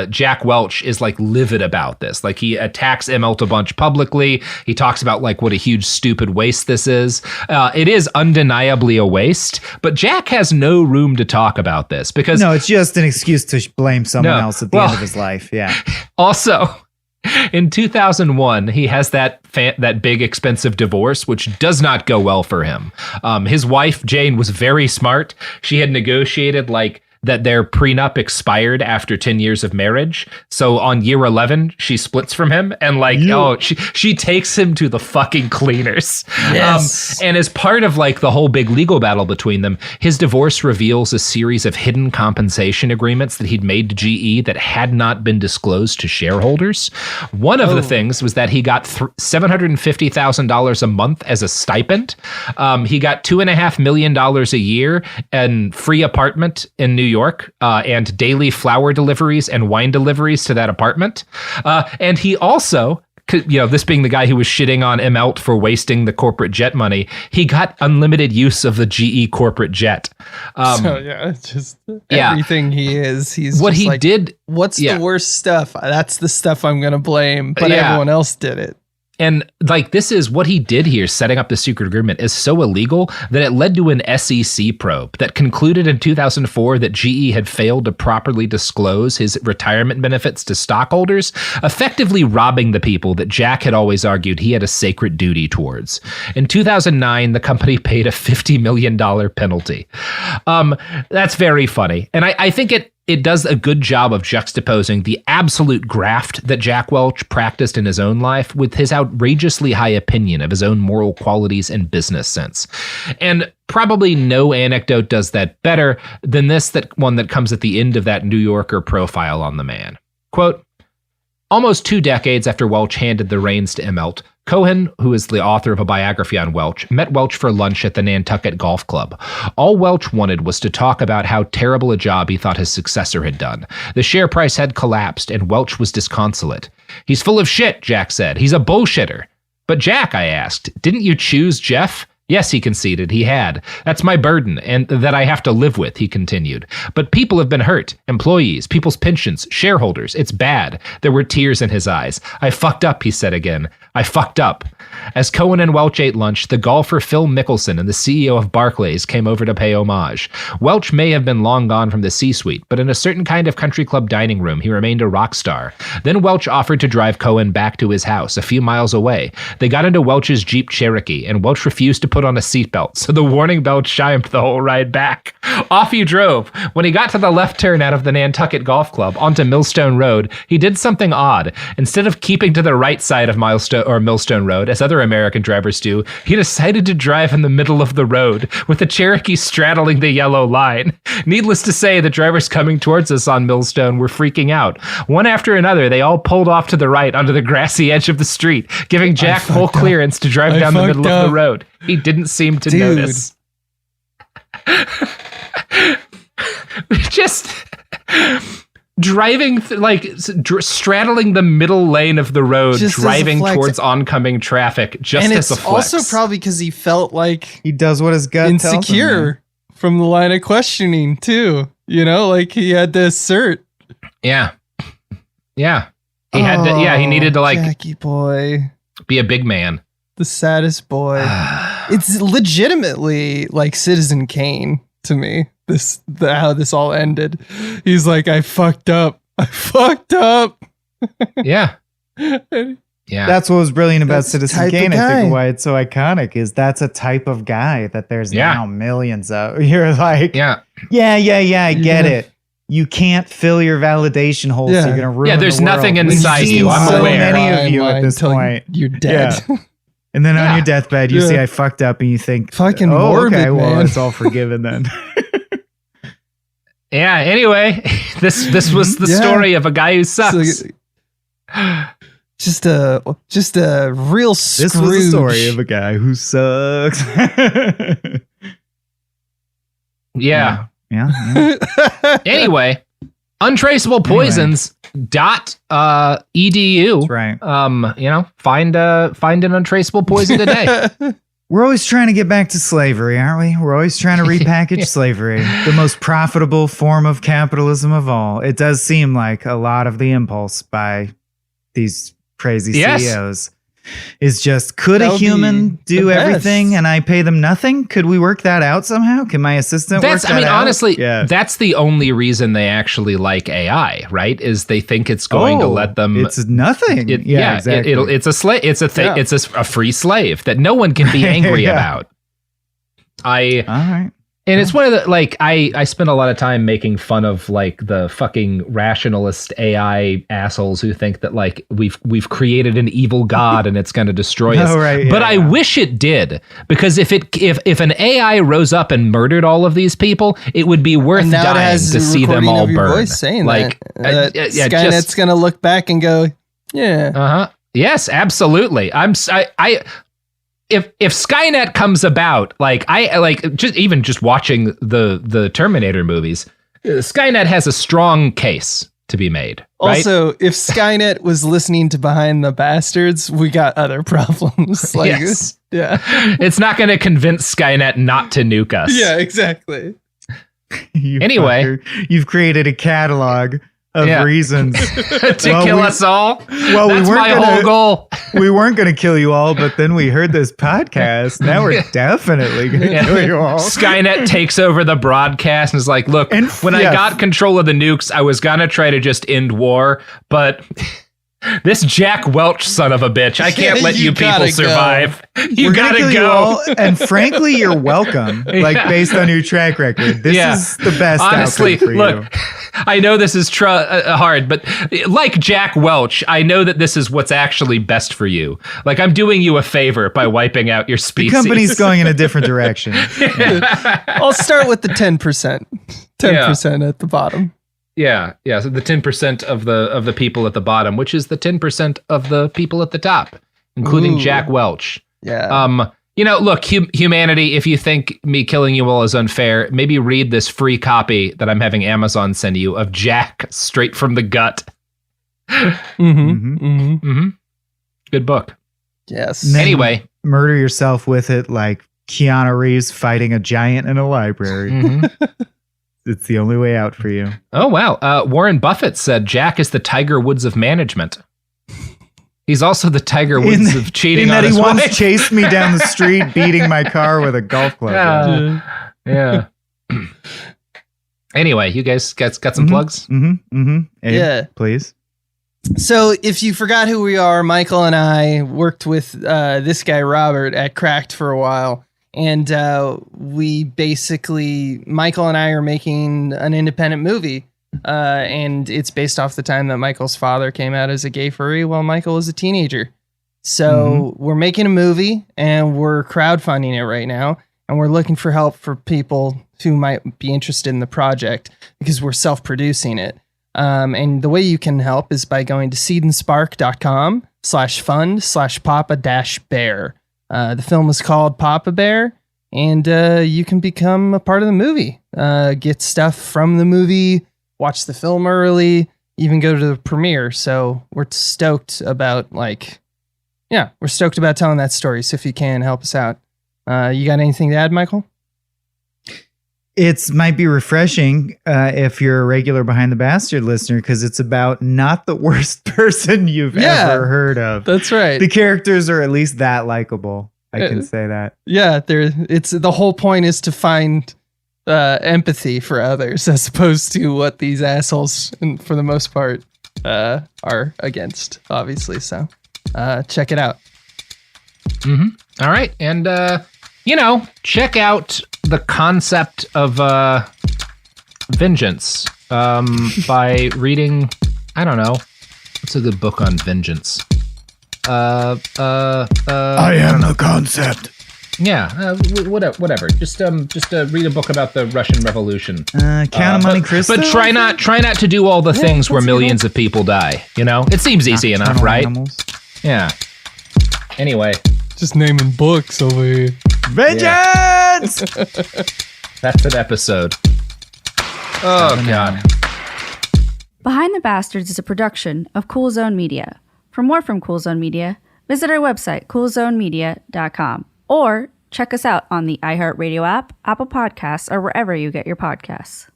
Jack Welch is livid about this. He attacks Immelt a bunch publicly. He talks about what a huge stupid waste this is. It is undeniably a waste, but Jack has no room to talk about this because no, it's just an excuse to blame someone else at the end of his life. Yeah. Also, in 2001, he has that big expensive divorce, which does not go well for him. His wife, Jane, was very smart. She had negotiated that their prenup expired after 10 years of marriage. So on year 11, she splits from him and she takes him to the fucking cleaners. Yes. And as part of like the whole big legal battle between them, his divorce reveals a series of hidden compensation agreements that he'd made to GE that had not been disclosed to shareholders. One of the things was that he got $750,000 a month as a stipend. He got $2.5 million a year and free apartment in New York, and daily flower deliveries and wine deliveries to that apartment. And he also, this being the guy who was shitting on Immelt for wasting the corporate jet money, he got unlimited use of the GE corporate jet. Everything he is. He's what just he did. What's the worst stuff? That's the stuff I'm going to blame, but everyone else did it. And like, this is what he did here, setting up the secret agreement, is so illegal that it led to an SEC probe that concluded in 2004 that GE had failed to properly disclose his retirement benefits to stockholders, effectively robbing the people that Jack had always argued he had a sacred duty towards. In 2009, the company paid a $50 million penalty. That's very funny. And I think it does a good job of juxtaposing the absolute graft that Jack Welch practiced in his own life with his outrageously high opinion of his own moral qualities and business sense. And probably no anecdote does that better than that one that comes at the end of that New Yorker profile on the man. Quote, almost 2 decades after Welch handed the reins to Immelt, Cohen, who is the author of a biography on Welch, met Welch for lunch at the Nantucket Golf Club. All Welch wanted was to talk about how terrible a job he thought his successor had done. The share price had collapsed, and Welch was disconsolate. He's full of shit, Jack said. He's a bullshitter. But Jack, I asked, didn't you choose Jeff? Yes, he conceded, he had. That's my burden, and that I have to live with, he continued. But people have been hurt. Employees, people's pensions, shareholders. It's bad. There were tears in his eyes. I fucked up, he said again. I fucked up. As Cohen and Welch ate lunch, the golfer Phil Mickelson and the CEO of Barclays came over to pay homage. Welch may have been long gone from the C-suite, but in a certain kind of country club dining room, he remained a rock star. Then Welch offered to drive Cohen back to his house a few miles away. They got into Welch's Jeep Cherokee, and Welch refused to put on a seatbelt, so the warning bell chimed the whole ride back. Off he drove. When he got to the left turn out of the Nantucket Golf Club onto Millstone Road, he did something odd. Instead of keeping to the right side of Millstone Road, as other American drivers do, he decided to drive in the middle of the road, with the Cherokee straddling the yellow line. Needless to say, the drivers coming towards us on Millstone were freaking out. One after another, they all pulled off to the right onto the grassy edge of the street, giving Jack full clearance to drive down the middle of the road. He didn't seem to notice. Just driving, straddling the middle lane of the road, just driving towards oncoming traffic, just and as a flex. And it's also probably because he felt like he does what his gut tells him. Insecure from the line of questioning, too. You know, like he had to assert. Yeah. Yeah. He had to, he needed to, Jackie boy. Be a big man. The saddest boy. It's legitimately like Citizen Kane to me. How this all ended. He's like, I fucked up. Yeah. Yeah. That's what was brilliant about Citizen Kane. I think why it's so iconic is that's a type of guy that there's now millions of. You're like, I get it. You can't fill your validation hole, so you're gonna ruin. Yeah, there's the nothing world. inside you. I'm so aware. many of you at this point. You're dead. Yeah. And then on your deathbed, you see I fucked up, and you think, fucking morbid, okay, well, man. it's all forgiven then. Yeah. Anyway, this was the story of a guy who sucks. Just a real Scrooge. This was the story of a guy who sucks. Yeah. Anyway, untraceable poisons. .edu. That's right. Find an untraceable poison today. We're always trying to get back to slavery, aren't we? We're always trying to repackage slavery, the most profitable form of capitalism of all. It does seem like a lot of the impulse by these crazy CEOs is just, could a human do everything and I pay them nothing? Could we work that out somehow? Can my assistant work that out? Honestly, that's the only reason they actually like AI, right? Is they think it's going to let them. It's nothing. Exactly. It's a slave. It's a thing. It's a free slave that no one can be angry about. All right. And it's one of the, like, I spend a lot of time making fun of like the fucking rationalist AI assholes who think that like we've created an evil god and it's going to destroy us. Right, but I wish it did, because if an AI rose up and murdered all of these people, it would be worth dying to see them all burn. Saying like that Skynet's going to look back and go, yeah. Yes, absolutely. If Skynet comes about, like just watching the Terminator movies, Skynet has a strong case to be made. Right? Also, if Skynet was listening to Behind the Bastards, we got other problems. Like, yes. Yeah. It's not going to convince Skynet not to nuke us. Yeah, exactly. Anyway, you've created a catalog of reasons to kill us all. Well, that's my whole goal. We weren't going to kill you all, but then we heard this podcast. Now we're definitely going to kill you all. Skynet takes over the broadcast and is like, look, when I got control of the nukes, I was going to try to just end war, but this Jack Welch son of a bitch, I can't let you people survive. You gotta go. You all, and frankly, you're welcome. Like, based on your track record, this is the best. Honestly, outcome for look, you. I know this is hard, but like Jack Welch, I know that this is what's actually best for you. Like, I'm doing you a favor by wiping out your species. The company's going in a different direction. I'll start with the 10%. 10% at the bottom. Yeah. So the 10% of the people at the bottom, which is the 10% of the people at the top, including Jack Welch. Yeah. Look, humanity, if you think me killing you all is unfair, maybe read this free copy that I'm having Amazon send you of Jack straight from the gut. Good book. Yes. Anyway. Murder yourself with it like Keanu Reeves fighting a giant in a library. It's the only way out for you. Oh, wow. Warren Buffett said Jack is the Tiger Woods of management. He's also the Tiger Woods of cheating on his wife. He once chased me down the street beating my car with a golf club. Yeah. Anyway, you guys got some plugs? Abe, yeah. Please. So if you forgot who we are, Michael and I worked with this guy, Robert, at Cracked for a while. And we basically, Michael and I are making an independent movie. And it's based off the time that Michael's father came out as a gay furry while Michael was a teenager. So we're making a movie and we're crowdfunding it right now. And we're looking for help for people who might be interested in the project because we're self-producing it. And the way you can help is by going to seedandspark.com/fund/papa-bear. The film is called Papa Bear, and you can become a part of the movie. Get stuff from the movie, watch the film early, even go to the premiere. So we're stoked about we're stoked about telling that story. So if you can help us out, you got anything to add, Michael? It might be refreshing if you're a regular Behind the Bastard listener, because it's about not the worst person you've ever heard of. That's right. The characters are at least that likable. I can say that. Yeah, it's the whole point is to find empathy for others as opposed to what these assholes, for the most part, are against, obviously. So check it out. All right. And, check out The Concept of Vengeance by reading, I don't know, what's a good book on vengeance? I am the concept. Yeah, whatever. Just read a book about the Russian Revolution. Count of Monte Cristo. But try not to do all the things where millions of people die. It seems easy enough, right? Animals. Yeah. Anyway, just naming books over here. Vengeance! That's an episode. Oh, God. Behind the Bastards is a production of Cool Zone Media. For more from Cool Zone Media, visit our website, coolzonemedia.com, or check us out on the iHeartRadio app, Apple Podcasts, or wherever you get your podcasts.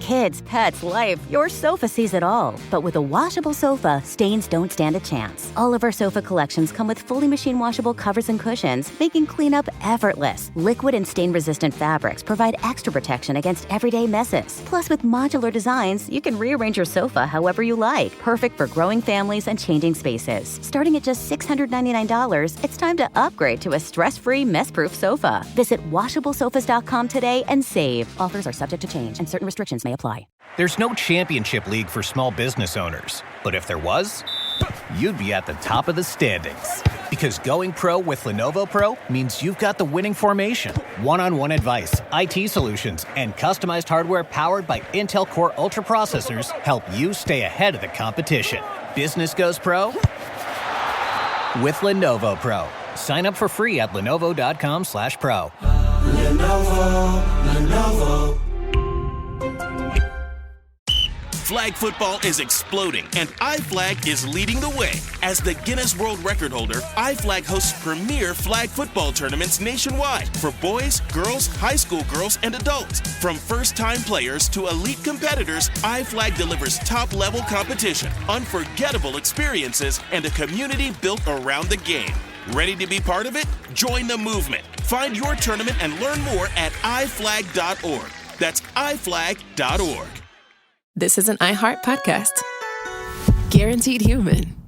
Kids, pets, life, your sofa sees it all. But with a washable sofa, stains don't stand a chance. All of our sofa collections come with fully machine washable covers and cushions, making cleanup effortless. Liquid and stain-resistant fabrics provide extra protection against everyday messes. Plus, with modular designs, you can rearrange your sofa however you like. Perfect for growing families and changing spaces. Starting at just $699, it's time to upgrade to a stress-free, mess-proof sofa. Visit washablesofas.com today and save. Offers are subject to change and certain restrictions may apply. There's no championship league for small business owners, but if there was, you'd be at the top of the standings. Because going pro with Lenovo Pro means you've got the winning formation, one-on-one advice, IT solutions, and customized hardware powered by Intel Core Ultra processors help you stay ahead of the competition. Business goes pro with Lenovo Pro. Sign up for free at lenovo.com/pro. Lenovo. Flag football is exploding, and iFlag is leading the way. As the Guinness World Record holder, iFlag hosts premier flag football tournaments nationwide for boys, girls, high school girls, and adults. From first-time players to elite competitors, iFlag delivers top-level competition, unforgettable experiences, and a community built around the game. Ready to be part of it? Join the movement. Find your tournament and learn more at iflag.org. That's iflag.org. This is an iHeart podcast. Guaranteed human.